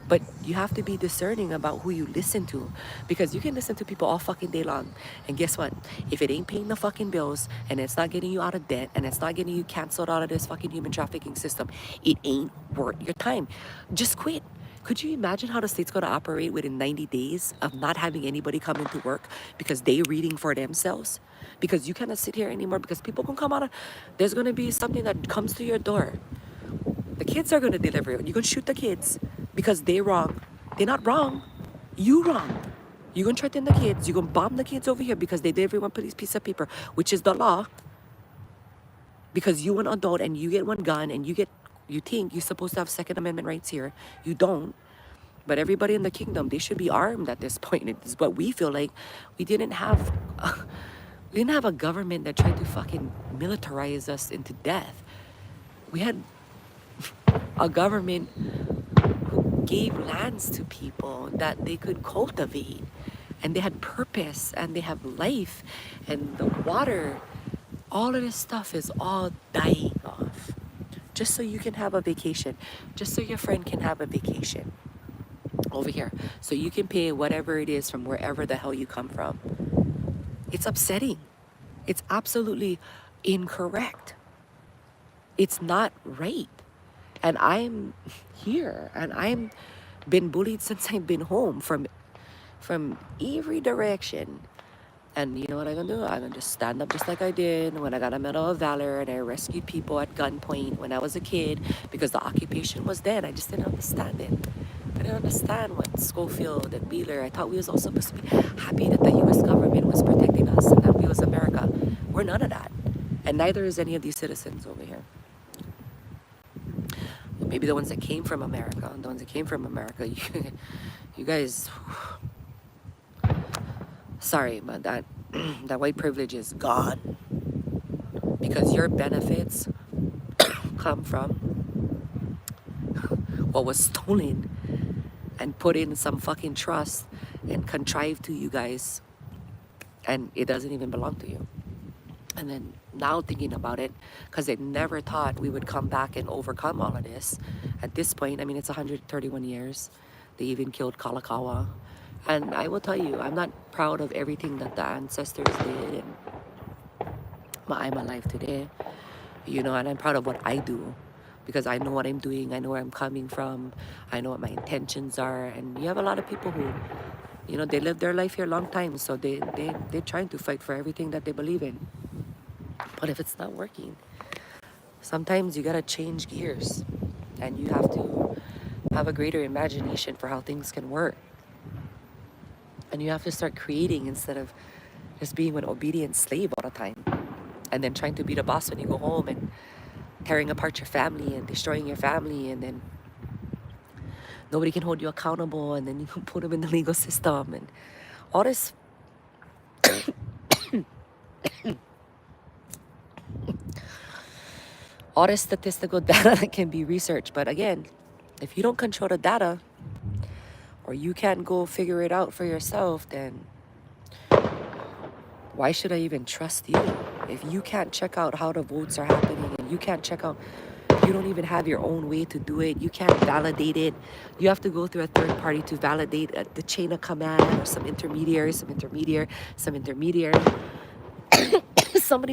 But you have to be discerning about who you listen to, because you can listen to people all fucking day long. And guess what? If it ain't paying the fucking bills and it's not getting you out of debt and it's not getting you canceled out of this fucking human trafficking system, it ain't worth your time. Just quit. Could you imagine how the state's going to operate within 90 days of not having anybody come into work because they reading for themselves? Because you cannot sit here anymore, because people can come out of, there's going to be something that comes to your door. The kids are going to deliver it. You're going to shoot the kids because they're wrong. They're not wrong. You wrong. You're going to threaten the kids. You're going to bomb the kids over here because they deliver one piece of paper, which is the law. Because you an adult and you get one gun and you think you're supposed to have Second Amendment rights here. You don't. But everybody in the kingdom, they should be armed at this point. It's what we feel like. We didn't have a government that tried to fucking militarize us into death. We had a government who gave lands to people that they could cultivate, and they had purpose, and they have life, and the water. All of this stuff is all dying off, just so you can have a vacation, just so your friend can have a vacation over here, so you can pay whatever it is from wherever the hell you come from. It's upsetting. It's absolutely incorrect. It's not right. And I'm here, and I'm been bullied since I've been home from every direction. And you know what I'm gonna do? I'm gonna just stand up just like I did when I got a Medal of Valor and I rescued people at gunpoint when I was a kid, because the occupation was dead. I just didn't understand it. I didn't understand what Schofield and Wheeler. I thought we was all supposed to be happy that the U.S. government was protecting us and that we was America. We're none of that. And neither is any of these citizens over here. Maybe the ones that came from America, you guys, sorry, but that white privilege is gone, because your benefits come from what was stolen and put in some fucking trust and contrived to you guys, and it doesn't even belong to you. And then now thinking about it, because they never thought we would come back and overcome all of this. At this point, I mean, it's 131 years. They even killed Kalakaua. And I will tell you, I'm not proud of everything that the ancestors did. And I'm alive today, and I'm proud of what I do. because I know what I'm doing, I know where I'm coming from, I know what my intentions are. And you have a lot of people who, you know, they live their life here a long time, so they're trying to fight for everything that they believe in. But if it's not working, sometimes you gotta change gears, and you have to have a greater imagination for how things can work. And you have to start creating instead of just being an obedient slave all the time, and then trying to be the boss when you go home, and tearing apart your family and destroying your family, and then nobody can hold you accountable, and then you put them in the legal system, and all this statistical data that can be researched. But again, if you don't control the data, or you can't go figure it out for yourself, then why should I even trust you? If you can't check out how the votes are happening, and you can't check out, you don't even have your own way to do it, you can't validate it, you have to go through a third party to validate the chain of command, or some intermediary, somebody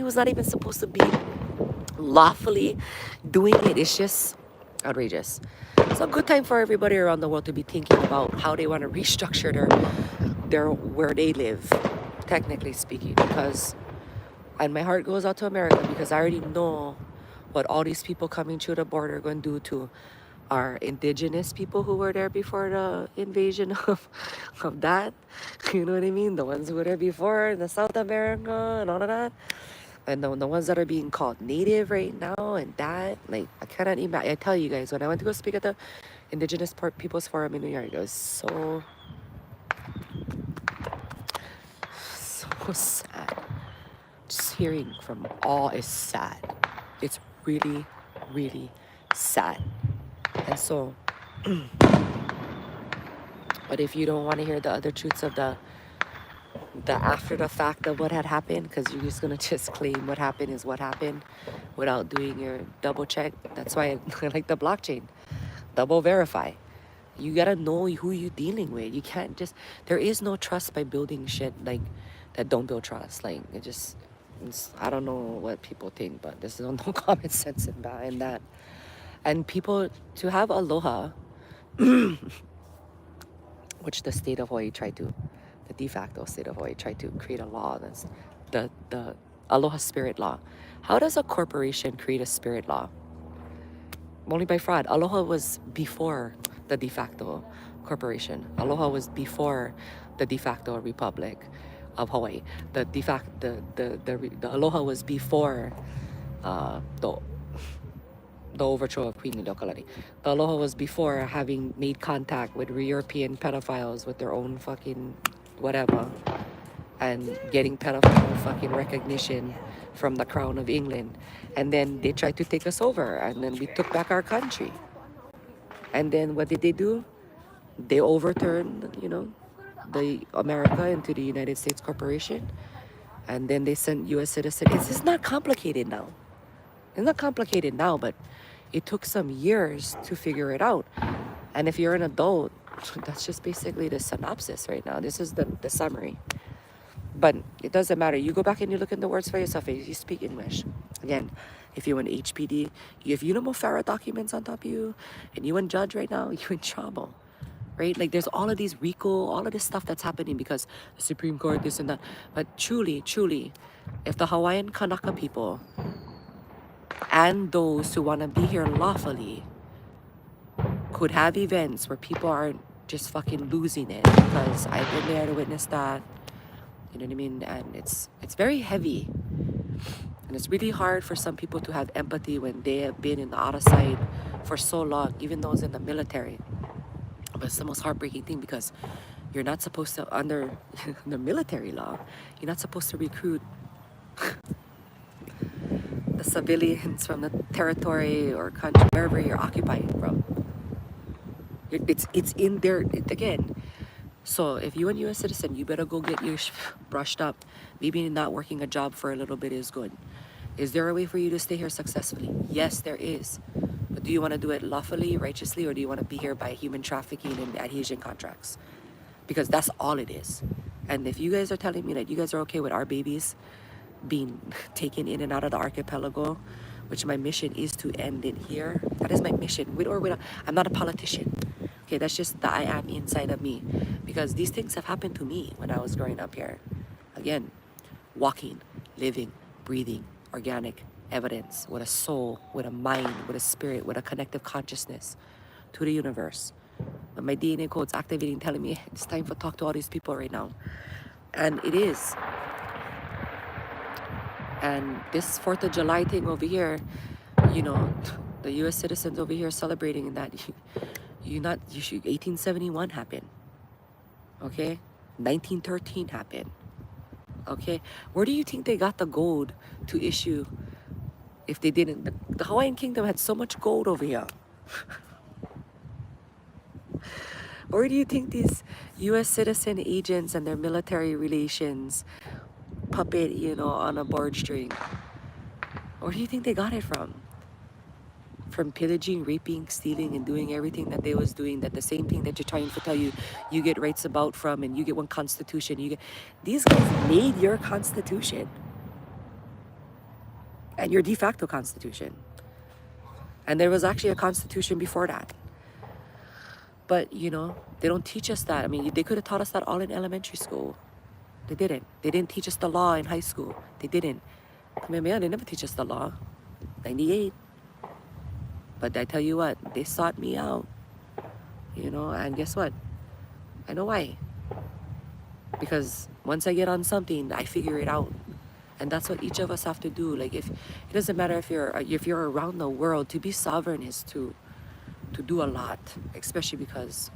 who's not even supposed to be lawfully doing it. It's just outrageous. It's a good time for everybody around the world to be thinking about how they want to restructure their where they live, technically speaking, because, and my heart goes out to America, because I already know what all these people coming through the border are going to do to our indigenous people who were there before the invasion of that. You know what I mean? The ones who were there before in the South America and all of that. And the ones that are being called native right now, and that, like, I cannot imagine. I tell you guys, when I went to go speak at the Indigenous Peoples Forum in New York, it was so sad. Just hearing from all is sad. It's really, really sad. And so, but if you don't want to hear the other truths of the after the fact of what had happened, because you're just gonna just claim what happened is what happened without doing your double check. That's why I like the blockchain. Double verify. You gotta know who you're dealing with. You can't just, there is no trust by building shit like that. Don't build trust. Like, I don't know what people think, but there's no common sense in that. And people, to have aloha, which the state of Hawaii tried to, the de facto state of Hawaii tried to create a law that's the aloha spirit law. How does a corporation create a spirit law? Only by fraud. Aloha was before the de facto corporation. Aloha was before the de facto republic of Hawaii. The de facto the Aloha was before the overthrow of Queen Liliuokalani. The Aloha was before having made contact with European pedophiles with their own fucking whatever, and getting pedophile fucking recognition from the Crown of England. And then they tried to take us over, and then we took back our country. And then what did they do? They overturned, the America into the United States Corporation. And then they sent U.S. citizens. It's just not complicated now. It's not complicated now, but it took some years to figure it out. And if you're an adult, that's just basically the synopsis right now. This is the summary. But it doesn't matter. You go back and you look in the words for yourself. If you speak English. Again, if you're an HPD, if you know more FARA documents on top of you, and you and judge right now, you're in trouble. Right? Like, there's all of these RICO, all of this stuff that's happening because the Supreme Court, this and that. But truly, if the Hawaiian Kanaka people and those who want to be here lawfully could have events where people aren't just fucking losing it, because I've been there to witness that. You know what I mean? And it's very heavy. And it's really hard for some people to have empathy when they have been in the outer side for so long, even those in the military. But it's the most heartbreaking thing, because you're not supposed to, under the military law, you're not supposed to recruit the civilians from the territory or country, wherever you're occupying from. It's in there again. So if you're a U.S. citizen, you better go get your brushed up. Maybe not working a job for a little bit is good. Is there a way for you to stay here successfully? Yes, there is. But do you want to do it lawfully, righteously, or do you want to be here by human trafficking and adhesion contracts? Because that's all it is. And if you guys are telling me that you guys are okay with our babies being taken in and out of the archipelago which my mission is to end it here. That is my mission, with or without. I'm not a politician. Okay, that's just the I am inside of me. Because these things have happened to me when I was growing up here. Again, walking, living, breathing, organic evidence with a soul, with a mind, with a spirit, with a connective consciousness to the universe. But my DNA code's activating, telling me it's time to talk to all these people right now. And it is. And this 4th of July thing over here, you know, the US citizens over here celebrating that you 1871 happened. Okay? 1913 happened. Okay? Where do you think they got the gold to issue if they didn't? The Hawaiian Kingdom had so much gold over here. Where do you think these US citizen agents and their military relations puppet, on a board string? Where do you think they got it from? From pillaging, raping, stealing, and doing everything that they was doing, that the same thing that you're trying to tell you get rights about from, and you get one constitution. These guys made your constitution and your de facto constitution. And there was actually a constitution before that. But, they don't teach us that. I mean, they could have taught us that all in elementary school. They didn't. They didn't teach us the law in high school. They didn't. I mean, they never teach us the law. 98. But I tell you what, they sought me out. And guess what? I know why. Because once I get on something, I figure it out. And that's what each of us have to do. Like, it doesn't matter if you're around the world. To be sovereign is to do a lot, especially because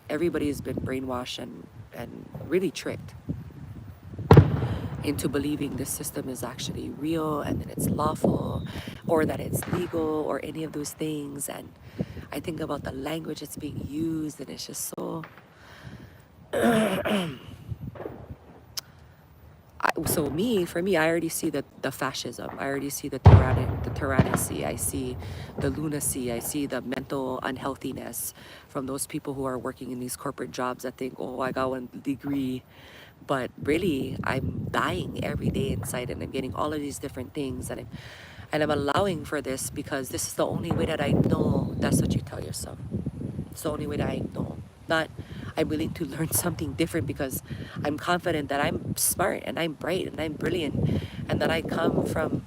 everybody has been brainwashed and really tricked into believing this system is actually real and that it's lawful or that it's legal or any of those things. And I think about the language that's being used, and it's just so for me, I already see the fascism. I already see the tyranny. I see the lunacy. I see the mental unhealthiness from those people who are working in these corporate jobs that think, oh, I got one degree. But really, I'm dying every day inside, and I'm getting all of these different things, and I'm allowing for this because this is the only way that I know. That's what you tell yourself. It's the only way that I know. Not I'm willing to learn something different because I'm confident that I'm smart and I'm bright and I'm brilliant and that I come from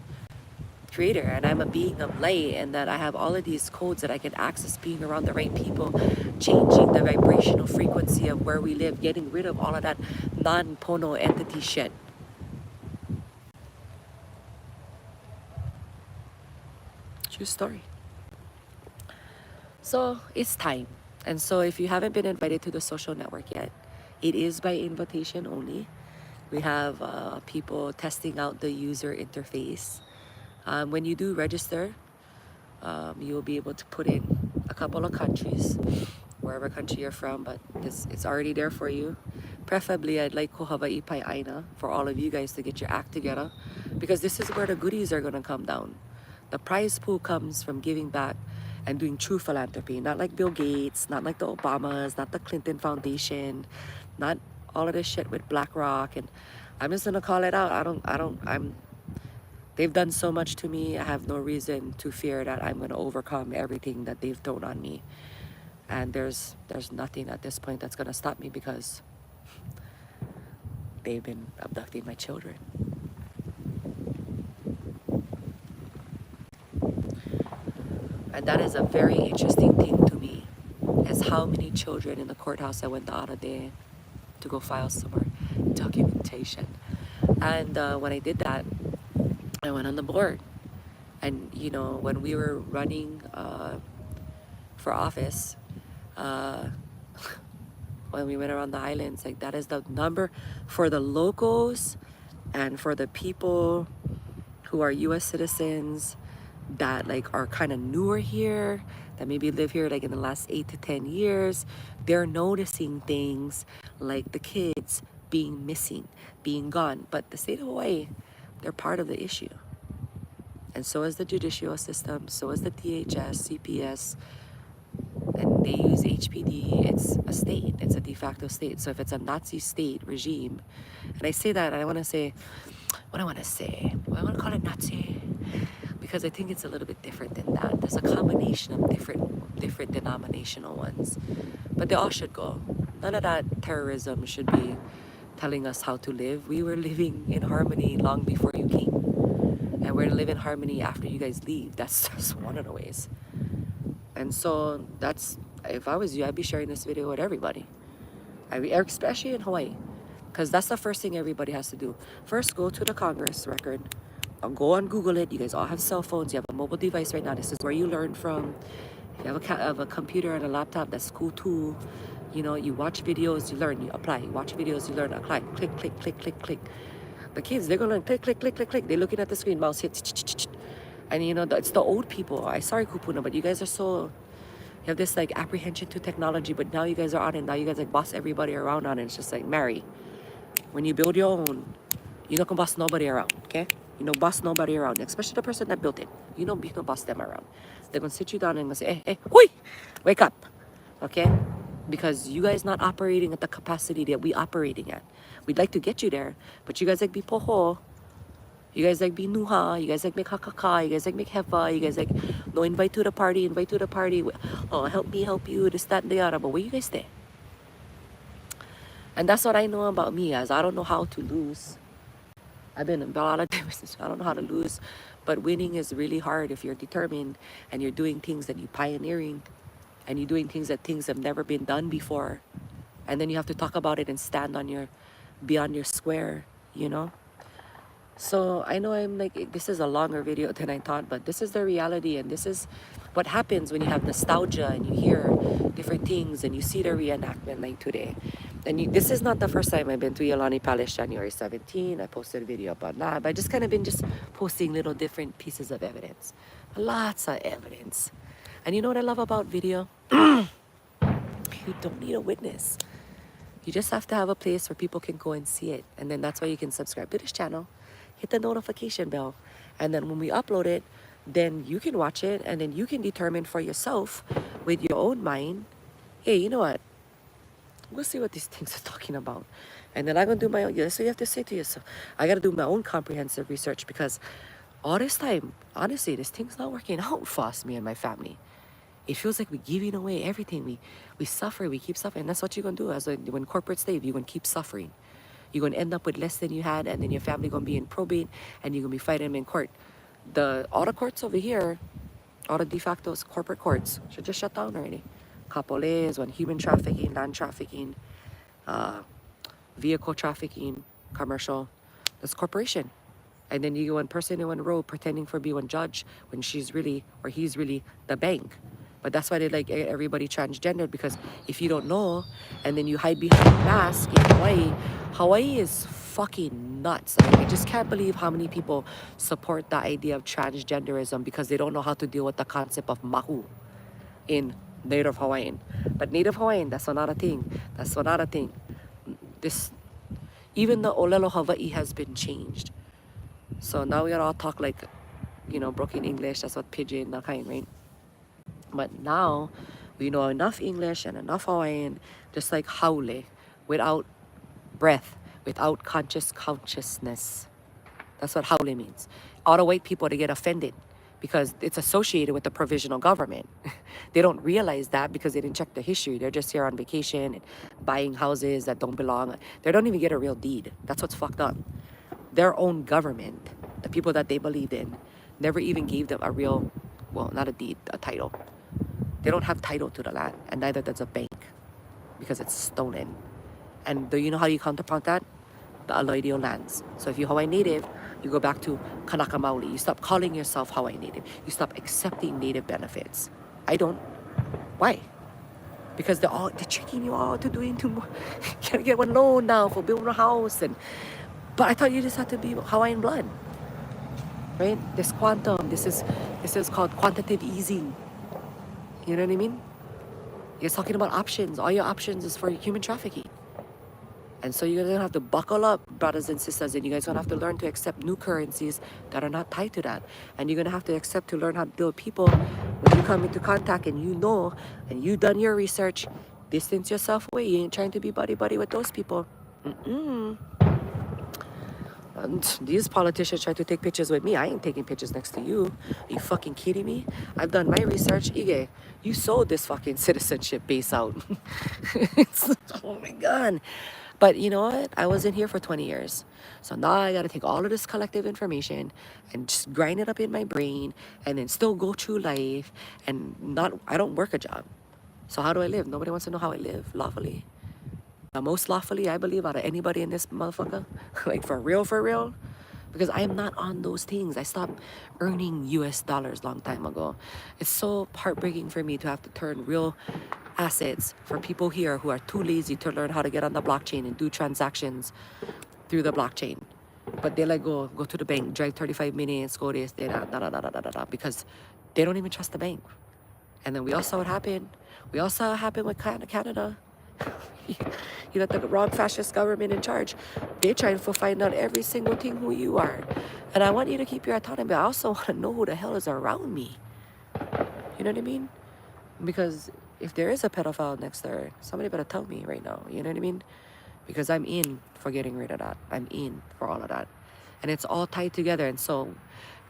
Creator and I'm a being of light, and that I have all of these codes that I can access being around the right people, changing the vibrational frequency of where we live, getting rid of all of that non-pono entity shit. True story. So it's time. And so if you haven't been invited to the social network yet, it is by invitation only. We have people testing out the user interface. When you do register, you will be able to put in a couple of countries, wherever country you're from, but it's already there for you. Preferably, I'd like ko Hawaii Pai Aina for all of you guys to get your act together, because this is where the goodies are going to come down. The prize pool comes from giving back and doing true philanthropy, not like Bill Gates, not like the Obamas, not the Clinton Foundation, not all of this shit with BlackRock. And I'm just gonna call it out. They've done so much to me. I have no reason to fear that I'm gonna overcome everything that they've thrown on me. And there's nothing at this point that's gonna stop me, because they've been abducting my children. And that is a very interesting thing to me, is how many children in the courthouse I went the other day to go file some more documentation. And when I did that, I went on the board. And when we were running for office, when we went around the islands, like, that is the number for the locals and for the people who are US citizens that like are kind of newer here, that maybe live here like in the last 8 to 10 years. They're noticing things like the kids being missing, being gone. But the state of Hawaii, they're part of the issue. And so is the judicial system, so is the DHS, CPS, and they use HPD. It's a state, it's a de facto state. So if it's a Nazi state regime, and I say that, and I want to say, what I want to call it Nazi, because I think it's a little bit different than that. There's a combination of different denominational ones, but they all should go. None of that terrorism should be telling us how to live. We were living in harmony long before you came, and we're gonna live in harmony after you guys leave. That's just one of the ways. And so that's, if I was you, I'd be sharing this video with everybody. Especially in Hawaii, because that's the first thing everybody has to do. First, go to the Congress record. Go on Google it. You guys all have cell phones. You have a mobile device right now. This is where you learn from. If you have a computer and a laptop, that's cool too. You know, you watch videos, you learn, you apply. You watch videos, you learn, apply. Click, click, click, click, click. The kids, they're gonna learn click, click, click, click, click. They're looking at the screen, mouse hit. And you know, it's the old people. I sorry, Kupuna, but you guys are so, you have this like apprehension to technology, but now you guys are on it. Now you guys like boss everybody around on it. It's just like, Mary, when you build your own, you're not gonna boss nobody around, okay? You know, boss nobody around, especially the person that built it. You know, you can boss them around. They're gonna sit you down and gonna say, hey, hui, wake up, okay? Because you guys not operating at the capacity that we operating at. We'd like to get you there, but you guys like be poho. You guys like be nuha. You guys like make hakaka. You guys like make hefa. You guys like no invite to the party. Oh, help me, help you. This, that, and the other. But where you guys stay? And that's what I know about me, as I don't know how to lose. I've been in a lot of business. I don't know how to lose, but winning is really hard if you're determined and you're doing things that you're pioneering, and you're doing things have never been done before, and then you have to talk about it and stand on your, beyond your square, you know. So I know I'm like, this is a longer video than I thought, but this is the reality, and this is what happens when you have nostalgia and you hear different things and you see the reenactment like today. And this is not the first time I've been to Yolani Palace January 17. I posted a video about that, but I just kind of been just posting little different pieces of evidence. Lots of evidence. And you know what I love about video? You don't need a witness. You just have to have a place where people can go and see it. And then that's why you can subscribe to this channel, hit the notification bell. And then when we upload it, then you can watch it, and then you can determine for yourself with your own mind, hey, you know what? We'll see what these things are talking about. And then I'm going to do my own, that's what you have to say to yourself. I got to do my own comprehensive research, because all this time, honestly, this thing's not working out for us, me and my family. It feels like we're giving away everything. We suffer, we keep suffering. And that's what you're going to do as when corporate slave, you're going to keep suffering. You're going to end up with less than you had, and then your family going to be in probate, and you're going to be fighting them in court. All the courts over here, all the de facto corporate courts should just shut down already. Capoles on human trafficking, land trafficking, vehicle trafficking, commercial. That's corporation. And then you go one person in one row pretending for be one judge when she's really, or he's really the bank. But that's why they like everybody transgendered, because if you don't know and then you hide behind a mask in Hawaii is fucking nuts. I just can't believe how many people support the idea of transgenderism because they don't know how to deal with the concept of mahu in Native Hawaiian. But Native Hawaiian, that's another thing. That's another thing. Even the Olelo Hawaii has been changed. So now we all talk like, you know, broken English. That's what pidgin, that kind, right? But now we know enough English and enough Hawaiian, just like haole, without breath, without consciousness. That's what haole means. All the white people, they get offended because it's associated with the provisional government. They don't realize that because they didn't check the history. They're just here on vacation and buying houses that don't belong. They don't even get a real deed. That's what's fucked up. Their own government, the people that they believed in, never even gave them a real, well, not a deed, a title. They don't have title to the land, and neither does a bank, because it's stolen. And do you know how you counterpart that? The alluvial lands. So if you're Hawaii Native, you go back to Kanaka Maoli. You stop calling yourself Hawaii Native. You stop accepting Native benefits. I don't. Why? Because they're tricking you all to doing too more. You gotta get one loan now for building a house, but I thought you just had to be Hawaiian blood, right? This quantum. This is called quantitative easing. You know what I mean? You're talking about options. All your options is for human trafficking. And so you're gonna have to buckle up, brothers and sisters, and you guys gonna have to learn to accept new currencies that are not tied to that. And you're gonna have to accept to learn how to deal with people when you come into contact and you know, and you done your research, distance yourself away. You ain't trying to be buddy-buddy with those people. And these politicians try to take pictures with me. I ain't taking pictures next to you. Are you fucking kidding me? I've done my research. Ige, you sold this fucking citizenship base out. Oh my God. But you know what? I wasn't here for 20 years. So now I gotta take all of this collective information and just grind it up in my brain and then still go through life and I don't work a job. So how do I live? Nobody wants to know how I live lawfully. Most lawfully, I believe, out of anybody in this motherfucker. Like for real, because I am not on those things. I stopped earning US dollars long time ago. It's so heartbreaking for me to have to turn real assets for people here who are too lazy to learn how to get on the blockchain and do transactions through the blockchain. But they like go to the bank, drive 35 minutes, go this, because they don't even trust the bank. And then we all saw what happened. We all saw what happened with Canada. You know, the wrong fascist government in charge. They're trying to find out every single thing who you are. And I want you to keep your autonomy, but I also want to know who the hell is around me. You know what I mean? Because if there is a pedophile next door, somebody better tell me right now. You know what I mean? Because I'm in for getting rid of that. I'm in for all of that. And it's all tied together. And so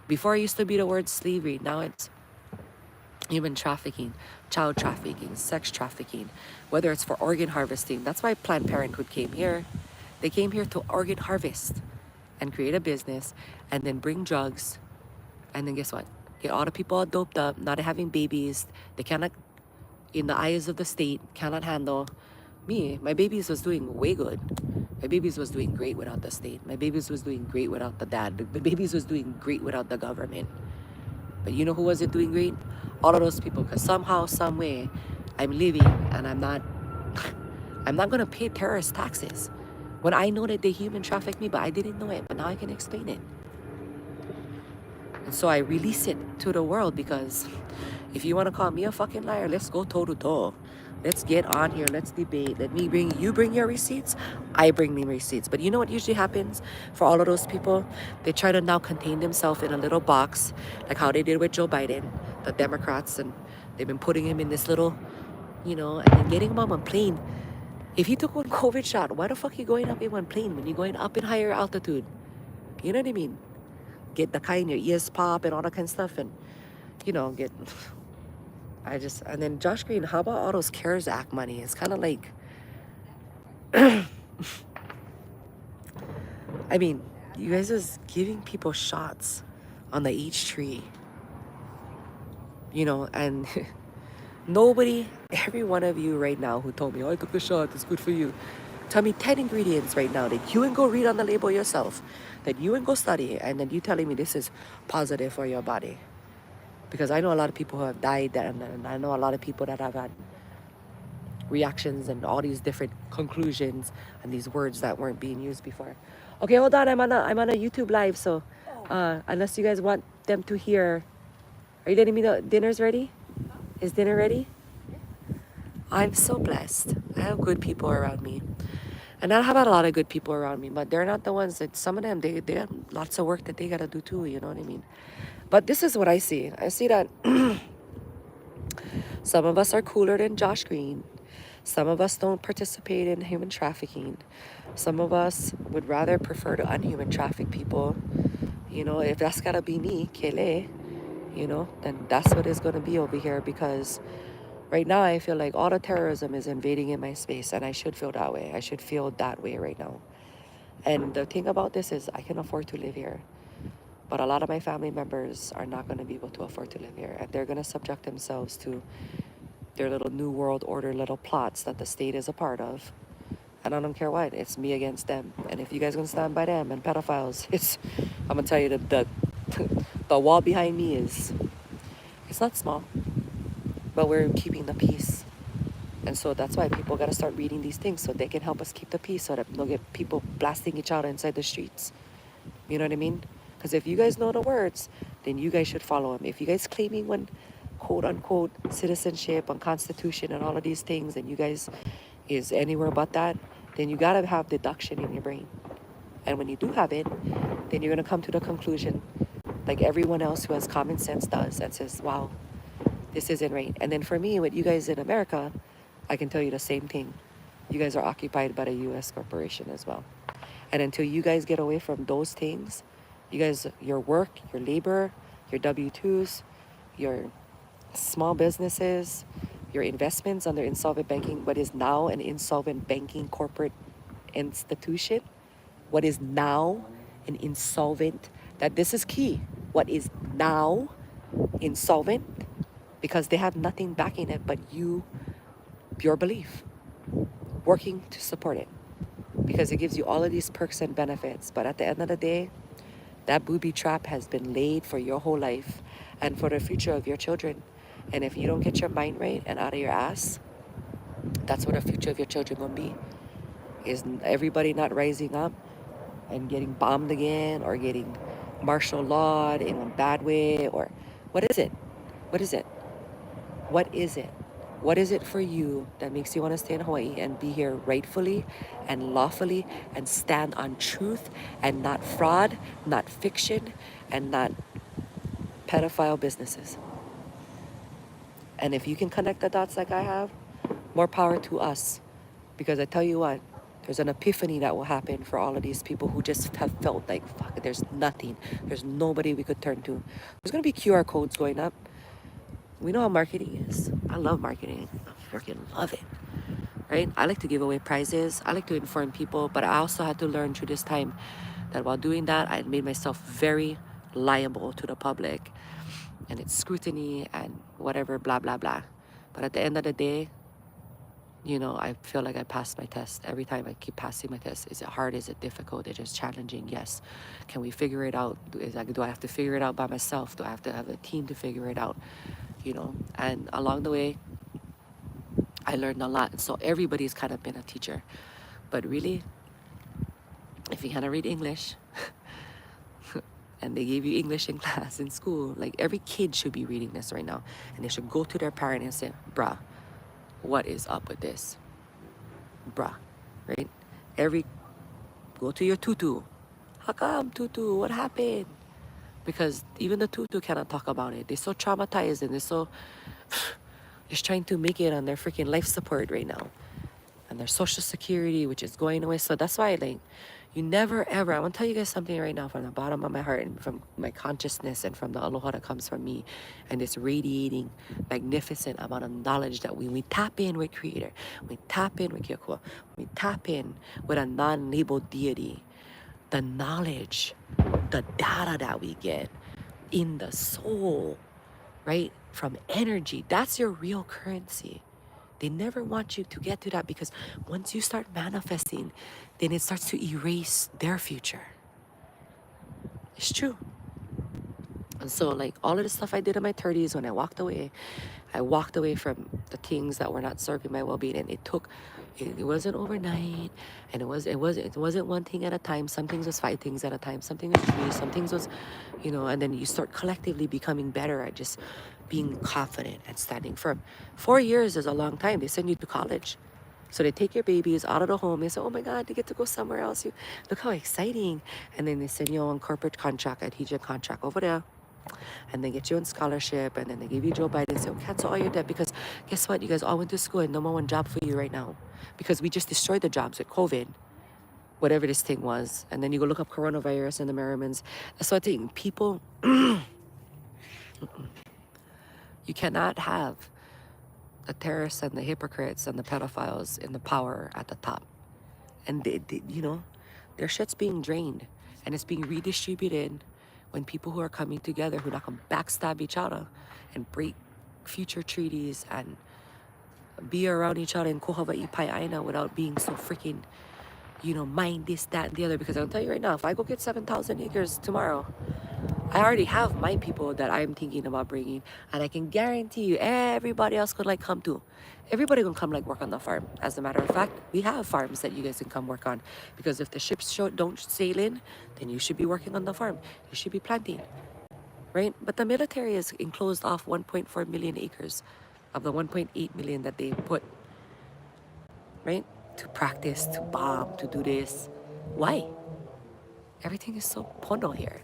before it used to be the word slavery, now it's human trafficking, child trafficking, sex trafficking, whether it's for organ harvesting. That's why Planned Parenthood came here. They came here to organ harvest and create a business and then bring drugs. And then guess what? Get all the people all doped up, not having babies. They cannot, in the eyes of the state, cannot handle me. My babies was doing way good. My babies was doing great without the state. My babies was doing great without the dad. The babies was doing great without the government. But you know who wasn't doing great? All of those people, because somehow, some way, I'm living and I'm not gonna pay terrorist taxes. When I know that they human trafficked me, but I didn't know it, but now I can explain it. And so I release it to the world because if you wanna call me a fucking liar, let's go toe to toe. Let's get on here, let's debate. You bring your receipts, I bring me receipts. But you know what usually happens for all of those people? They try to now contain themselves in a little box, like how they did with Joe Biden, the Democrats, and they've been putting him in this little, you know, and then getting him on a plane. If he took one COVID shot, why the fuck are you going up in one plane when you're going up in higher altitude? You know what I mean? Get the kind your ears pop and all that kind of stuff, and you know, and then Josh Green, how about all those CARES Act money? It's kind of like, I mean, you guys was giving people shots on the each tree, you know, and every one of you right now who told me, oh, I took the shot, it's good for you. Tell me 10 ingredients right now that you can go read on the label yourself, that you can go study, and then you telling me this is positive for your body. Because I know a lot of people who have died, and I know a lot of people that have had reactions and all these different conclusions and these words that weren't being used before. Okay, hold on. I'm on a YouTube live, so unless you guys want them to hear, are you letting me know dinner's ready? Is dinner ready? I'm so blessed. I have good people around me. And I have a lot of good people around me, but they're not the ones that, some of them, they have lots of work that they gotta do too, you know what I mean? But this is what I see. I see that some of us are cooler than Josh Green. Some of us don't participate in human trafficking. Some of us would rather prefer to unhuman traffic people. You know, if that's gotta be me, Kele, you know, then that's what it's gonna be over here, because right now I feel like all the terrorism is invading in my space, and I should feel that way. I should feel that way right now. And the thing about this is I can afford to live here. But a lot of my family members are not going to be able to afford to live here. And they're going to subject themselves to their little New World Order little plots that the state is a part of. And I don't care what, it's me against them. And if you guys are going to stand by them and pedophiles, I'm going to tell you the wall behind me it's not small. But we're keeping the peace. And so that's why people got to start reading these things so they can help us keep the peace, so that we don't get people blasting each other inside the streets. You know what I mean? Because if you guys know the words, then you guys should follow them. If you guys claiming one quote unquote citizenship and constitution and all of these things, and you guys is anywhere but that, then you gotta have deduction in your brain. And when you do have it, then you're gonna come to the conclusion, like everyone else who has common sense does, and says, wow, this isn't right. And then for me, with you guys in America, I can tell you the same thing. You guys are occupied by a US corporation as well. And until you guys get away from those things, you guys, your work, your labor, your W-2s, your small businesses, your investments under insolvent banking, what is now an insolvent banking corporate institution, what is now an insolvent, that this is key, what is now insolvent, because they have nothing backing it but you, your belief, working to support it, because it gives you all of these perks and benefits. But at the end of the day, that booby trap has been laid for your whole life and for the future of your children. And if you don't get your mind right and out of your ass, that's what the future of your children gonna be. Is everybody not rising up and getting bombed again, or getting martial lawed in a bad way, or what is it? What is it? What is it? What is it for you that makes you want to stay in Hawaii and be here rightfully and lawfully and stand on truth and not fraud, not fiction, and not pedophile businesses? And if you can connect the dots like I have, more power to us. Because I tell you what, there's an epiphany that will happen for all of these people who just have felt like, fuck, there's nothing. There's nobody we could turn to. There's going to be QR codes going up. We know how marketing is. I love marketing. I freaking love it. Right? I like to give away prizes. I like to inform people. But I also had to learn through this time that while doing that, I made myself very liable to the public. And it's scrutiny and whatever, blah, blah, blah. But at the end of the day, you know, I feel like I passed my test. Every time I keep passing my test. Is it hard? Is it difficult? Is it challenging? Yes. Can we figure it out? Do I have to figure it out by myself? Do I have to have a team to figure it out? You know, and along the way, I learned a lot. So everybody's kind of been a teacher. But really, if you cannot read English, and they gave you English in class in school, like every kid should be reading this right now. And they should go to their parent and say, bruh, what is up with this? Bruh, right? Go to your tutu. How come, tutu? What happened? Because even the tutu cannot talk about it. They're so traumatized and they're so just trying to make it on their freaking life support right now. And their social security, which is going away. So that's why, like, you never ever, I want to tell you guys something right now from the bottom of my heart and from my consciousness and from the aloha that comes from me and this radiating, magnificent amount of knowledge that we tap in with Creator, we tap in with Kyokua, we tap in with a non-labeled deity, the knowledge, the data that we get in the soul, right? From energy, that's your real currency. They never want you to get to that because once you start manifesting, then it starts to erase their future. It's true. And so, like, all of the stuff I did in my 30s when I walked away from the things that were not serving my well-being. And it wasn't overnight, and it wasn't one thing at a time. Some things was 5 things at a time. Some things was 3. Some things was, you know. And then you start collectively becoming better at just being confident and standing firm. 4 years is a long time. They send you to college. So they take your babies out of the home. They say, oh my God, they get to go somewhere else. Look how exciting. And then they send you on corporate contract, adhesion contract over there. And they get you on scholarship. And then they give you Joe Biden and say, oh, cancel all your debt. Because guess what? You guys all went to school and no more one job for you right now. Because we just destroyed the jobs with COVID, whatever this thing was. And then you go look up coronavirus and the Merrimans. That's what I think. People, you cannot have the terrorists and the hypocrites and the pedophiles in the power at the top. And you know, their shit's being drained and it's being redistributed when people who are coming together who not gonna backstab each other and break future treaties and be around each other in Kohawai Pai Aina without being so freaking, you know, mind this, that, and the other. Because I'll tell you right now, if I go get 7,000 acres tomorrow, I already have my people that I'm thinking about bringing, and I can guarantee you everybody else could like come too. Everybody gonna come like work on the farm. As a matter of fact, we have farms that you guys can come work on, because if the ships don't sail in, then you should be working on the farm. You should be planting, right? But the military has enclosed off 1.4 million acres of the 1.8 million that they put, right? To practice, to bomb, to do this. Why? Everything is so pono here.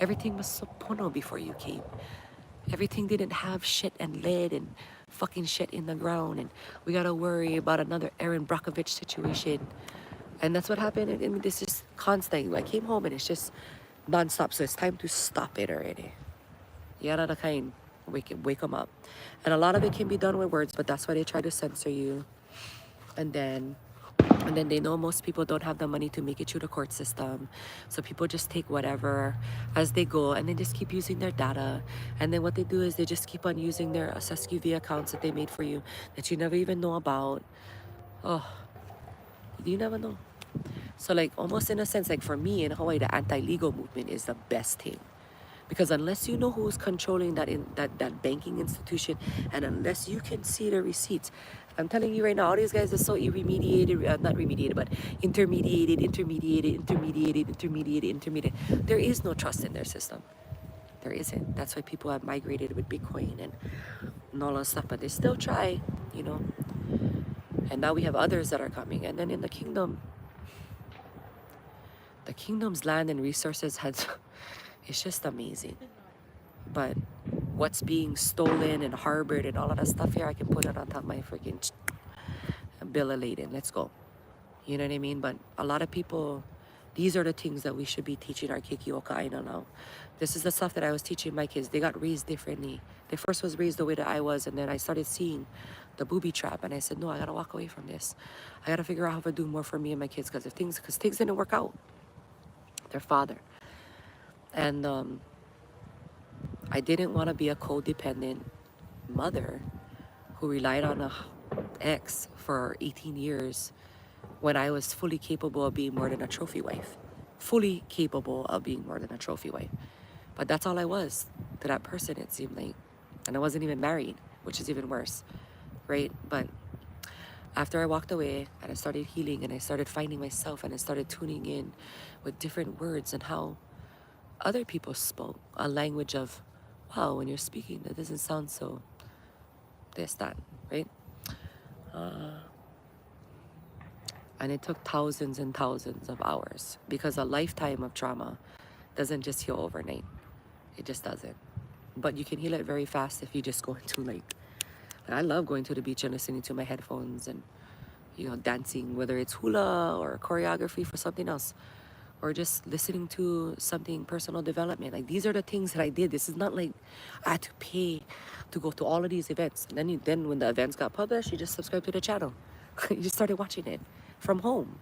Everything was so pono before you came. Everything didn't have shit and lead and fucking shit in the ground. And we gotta worry about another Aaron Brockovich situation. And that's what happened. And this is constant. I came home and it's just nonstop. So it's time to stop it already. Yada the kind. Wake them up. And a lot of it can be done with words, but that's why they try to censor you. And then they know most people don't have the money to make it through the court system, so people just take whatever as they go, and then just keep using their data. And then what they do is they just keep on using their SSQV accounts that they made for you that you never even know about. Oh, you never know. So like almost in a sense, like for me in Hawaii, the anti-legal movement is the best thing. Because unless you know who's controlling that banking institution, and unless you can see the receipts, I'm telling you right now, all these guys are so not remediated, but intermediated. There is no trust in their system. There isn't. That's why people have migrated with Bitcoin and all that stuff, but they still try, you know. And now we have others that are coming. And then in the kingdom's land and resources has, it's just amazing. But what's being stolen and harbored and all of that stuff here, I can put it on top of my freaking bill of lading. Let's go. You know what I mean? But a lot of people, these are the things that we should be teaching our Kikioka Aina now. This is the stuff that I was teaching my kids. They got raised differently. They first was raised the way that I was, and then I started seeing the booby trap, and I said, no, I gotta walk away from this. I gotta figure out how to do more for me and my kids, because things didn't work out. Their father. And I didn't want to be a codependent mother who relied on a ex for 18 years when I was fully capable of being more than a trophy wife. Fully capable of being more than a trophy wife. But that's all I was to that person, it seemed like. And I wasn't even married, which is even worse, right? But after I walked away and I started healing and I started finding myself and I started tuning in with different words and how other people spoke, a language of, wow, when you're speaking, that doesn't sound so this, that, right? And it took thousands and thousands of hours, because a lifetime of trauma doesn't just heal overnight. It just doesn't. But you can heal it very fast if you just go into like I love going to the beach and listening to my headphones and, you know, dancing, whether it's hula or choreography for something else, or just listening to something personal development. Like these are the things that I did. This is not like I had to pay to go to all of these events. And then when the events got published, you just subscribe to the channel. You just started watching it from home.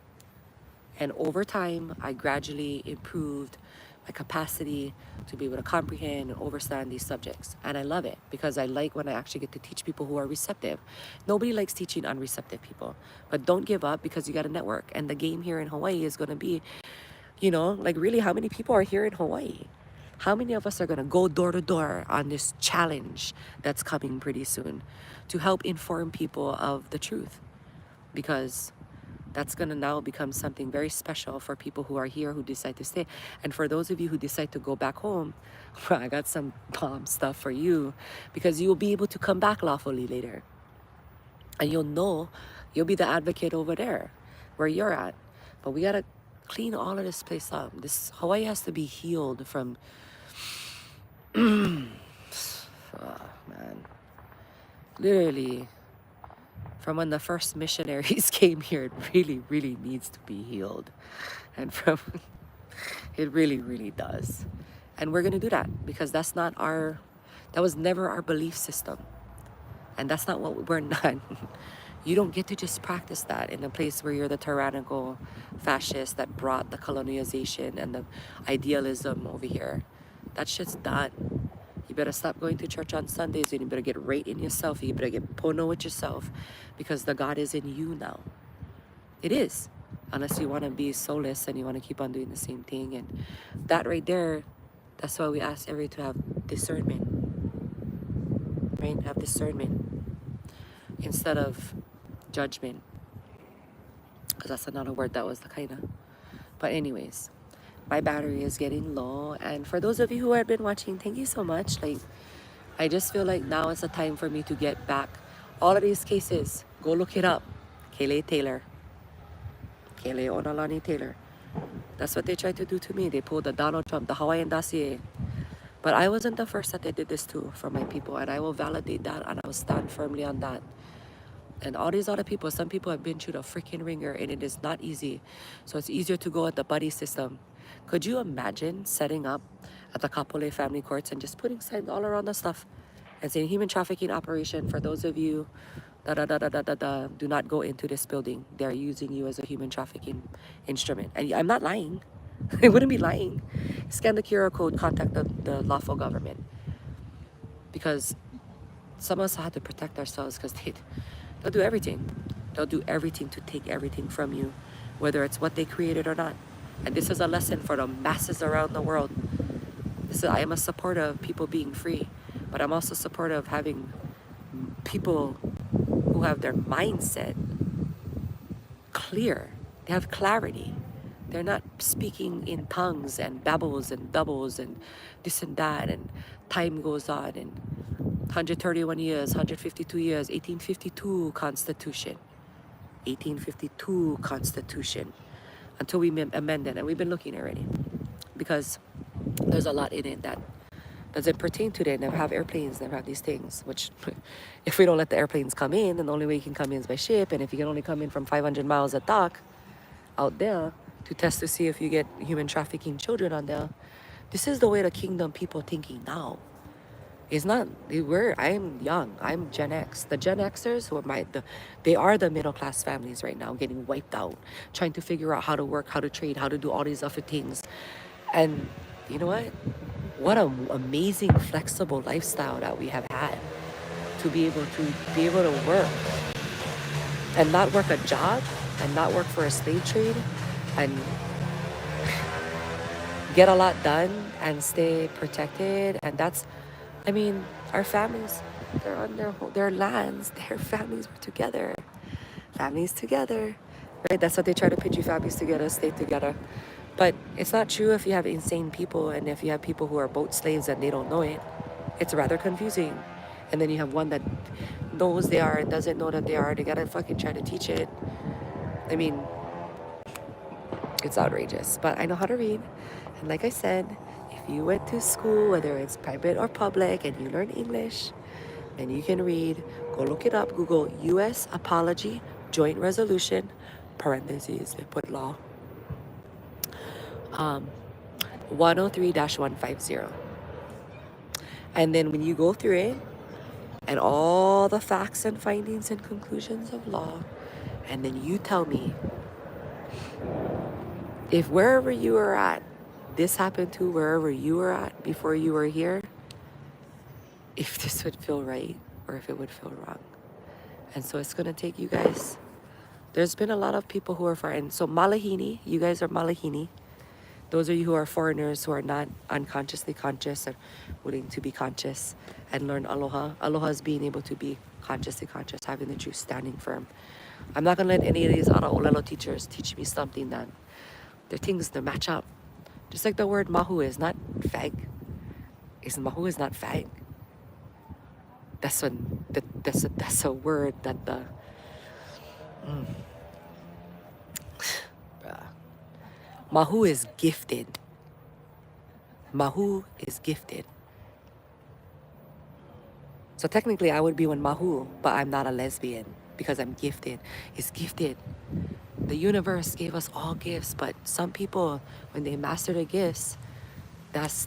And over time, I gradually improved my capacity to be able to comprehend and understand these subjects. And I love it because I like when I actually get to teach people who are receptive. Nobody likes teaching unreceptive people. But don't give up, because you got to network. And the game here in Hawaii is going to be, you know, like really, how many people are here in Hawaii? How many of us are going to go door to door on this challenge that's coming pretty soon to help inform people of the truth? Because that's going to now become something very special for people who are here, who decide to stay. And for those of you who decide to go back home, I got some bomb stuff for you, because you will be able to come back lawfully later. And you'll know, you'll be the advocate over there where you're at. But we got to clean all of this place up. This Hawaii has to be healed from, man, literally, from when the first missionaries came here. It really, really needs to be healed. And from, it really, really does. And we're going to do that, because that was never our belief system. And that's not what we're not. You don't get to just practice that in a place where you're the tyrannical fascist that brought the colonization and the idealism over here. That shit's done. You better stop going to church on Sundays, and you better get right in yourself. You better get pono with yourself, because the God is in you now. It is. Unless you want to be soulless and you want to keep on doing the same thing. And that right there, that's why we ask everyone to have discernment. Right? Have discernment instead of judgment. Because that's another word that was the kind of. But anyways, my battery is getting low. And for those of you who have been watching, thank you so much. Like, I just feel like now is the time for me to get back. All of these cases, go look it up. Kele Taylor. Kele Onalani Taylor. That's what they tried to do to me. They pulled the Donald Trump, the Hawaiian dossier. But I wasn't the first that they did this to for my people. And I will validate that, and I will stand firmly on that. And all these other people, some people have been through the freaking ringer, and it is not easy. So it's easier to go at the buddy system. Could you imagine setting up at the Kapolei family courts and just putting signs all around the stuff and saying human trafficking operation for those of you do not go into this building. They're using you as a human trafficking instrument. And I'm not lying. I wouldn't be lying. Scan the QR code, contact the lawful government. Because some of us had to protect ourselves because they'll do everything. They'll do everything to take everything from you, whether it's what they created or not. And this is a lesson for the masses around the world. I am a supporter of people being free, but I'm also supportive of having people who have their mindset clear. They have clarity. They're not speaking in tongues and babbles and doubles and this and that, and time goes on, and 131 years, 152 years, 1852 Constitution. 1852 Constitution. Until we amend it, and we've been looking already. Because there's a lot in it that doesn't pertain to it. Never have airplanes, never have these things, which if we don't let the airplanes come in, then the only way you can come in is by ship. And if you can only come in from 500 miles a dock out there to test to see if you get human trafficking children on there, this is the way the kingdom people thinking now. It's not, I'm young, I'm Gen X. The Gen Xers who are they are the middle class families right now getting wiped out, trying to figure out how to work, how to trade, how to do all these other things. And you know what? What an amazing flexible lifestyle that we have had to be able to work and not work a job and not work for a slave trade and get a lot done and stay protected. And that's, I mean, our families, they're on their lands, their families were together. Families together, right? That's what they try to pitch you, families together, stay together. But it's not true if you have insane people and if you have people who are boat slaves and they don't know it. It's rather confusing. And then you have one that knows they are and doesn't know that they are. They gotta fucking try to teach it. I mean, it's outrageous. But I know how to read. And like I said, if you went to school, whether it's private or public, and you learn English, and you can read, go look it up. Google U.S. Apology Joint Resolution, parentheses, they put law. 103-150. And then when you go through it and all the facts and findings and conclusions of law, and then you tell me if wherever you were at, this happened to wherever you were at before you were here, if this would feel right or if it would feel wrong. And so it's gonna take you guys. There's been a lot of people who are foreign. So Malahini, you guys are Malahini. Those of you who are foreigners who are not unconsciously conscious and willing to be conscious and learn aloha. Aloha is being able to be consciously conscious, having the truth, standing firm. I'm not going to let any of these other Olelo teachers teach me something that their things that match up. Just like the word mahu is not fag. Mahu is not fag. That's a word that the Mahu is gifted. Mahu is gifted. So technically I would be one Mahu, but I'm not a lesbian because I'm gifted. It's gifted. The universe gave us all gifts, but some people, when they master their gifts, that's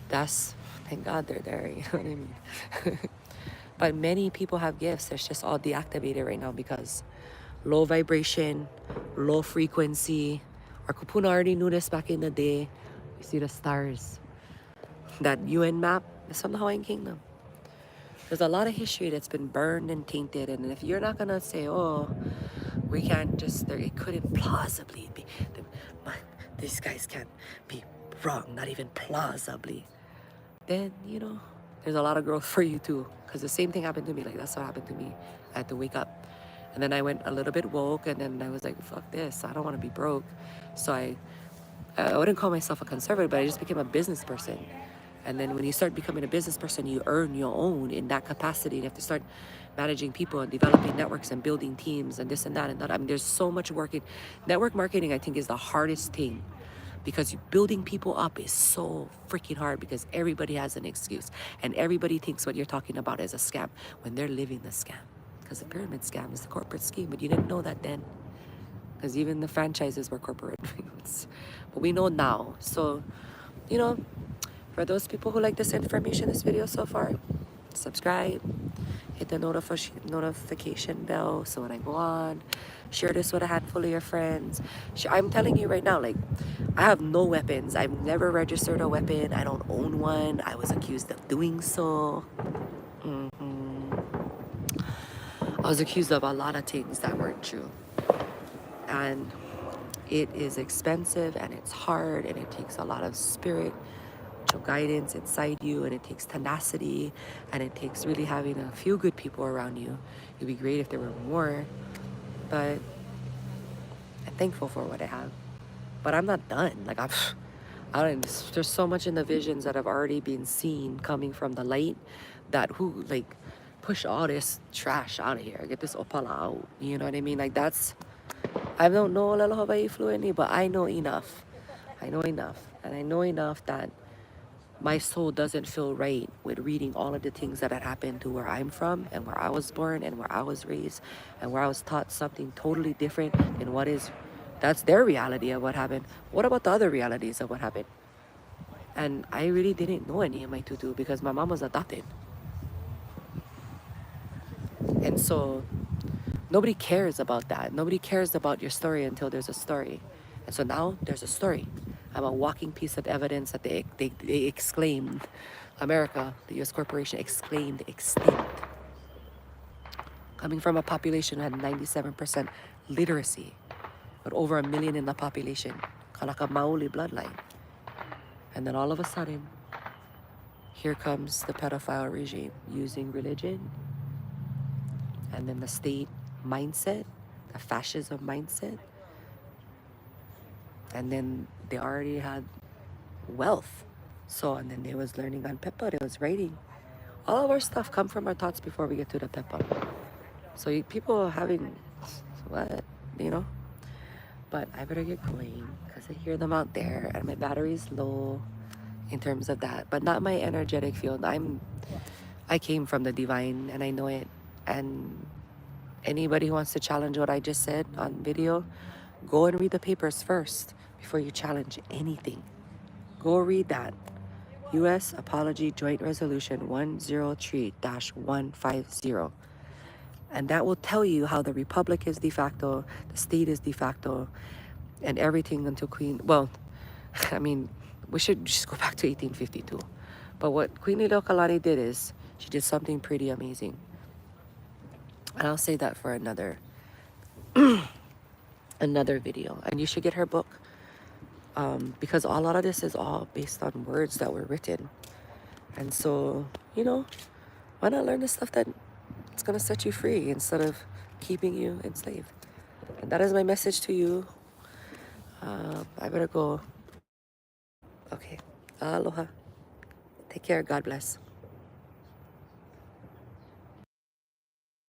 thank God they're there, you know what I mean? But many people have gifts. It's just all deactivated right now because low vibration, low frequency. Our kupuna already knew this back in the day. You see the stars. That UN map is from the Hawaiian Kingdom. There's a lot of history that's been burned and tainted. And if you're not going to say, oh, we can't just, it couldn't plausibly be, these guys can't be wrong, not even plausibly, then, you know, there's a lot of growth for you too. Because the same thing happened to me. Like, that's what happened to me. I had to wake up. And then I went a little bit woke, and then I was like, fuck this, I don't want to be broke. So I wouldn't call myself a conservative, but I just became a business person. And then when you start becoming a business person, you earn your own in that capacity. You have to start managing people and developing networks and building teams and this and that and that. I mean, there's so much work in network marketing. I think is the hardest thing because building people up is so freaking hard because everybody has an excuse and everybody thinks what you're talking about is a scam when they're living the scam. because the pyramid scam is the corporate scheme, but you didn't know that then, because even the franchises were corporate. But we know now. So, you know, for those people who like this information, this video so far, subscribe, hit the notification bell so when I go on, share this with a handful of your friends. I'm telling you right now, like, I have no weapons. I've never registered a weapon. I don't own one. I was accused of doing so. I was accused of a lot of things that weren't true. And it is expensive and it's hard and it takes a lot of spiritual guidance inside you, and it takes tenacity, and it takes really having a few good people around you. It'd be great if there were more, but I'm thankful for what I have. But I'm not done. Like, there's so much in the visions that have already been seen coming from the light that push all this trash out of here, get this opala out, you know what I mean? Like, I don't know Lalo Hawaii fluently, but I know enough. I know enough, and I know enough that my soul doesn't feel right with reading all of the things that had happened to where I'm from and where I was born and where I was raised and where I was taught something totally different than that's their reality of what happened. What about the other realities of what happened? And I really didn't know any of my tutu because my mom was adopted. And so nobody cares about that. Nobody cares about your story until there's a story. And so now there's a story. I'm a walking piece of evidence that they exclaimed, America, the US corporation exclaimed extinct. Coming from a population that had 97% literacy, but over 1 million in the population, Kanaka Maoli bloodline. And then all of a sudden, here comes the pedophile regime using religion and then the state mindset, the fascism mindset. And then they already had wealth. So, and then they was learning on Peppa, they was writing. All of our stuff come from our thoughts before we get to the Peppa. So people are having, what, you know? But I better get going because I hear them out there and my battery's low in terms of that. But not my energetic field. I came from the divine and I know it. And anybody who wants to challenge what I just said on video, go and read the papers first before you challenge anything. Go read that. U.S. Apology Joint Resolution 103-150. And that will tell you how the republic is de facto, the state is de facto, and everything until Queen, well, I mean, we should just go back to 1852. But what Queen Ilokalani did is, she did something pretty amazing. And I'll say that for another video. And you should get her book. Because a lot of this is all based on words that were written. And so, you know, why not learn the stuff that it's gonna set you free instead of keeping you enslaved? And that is my message to you. I better go. Okay. Aloha. Take care. God bless.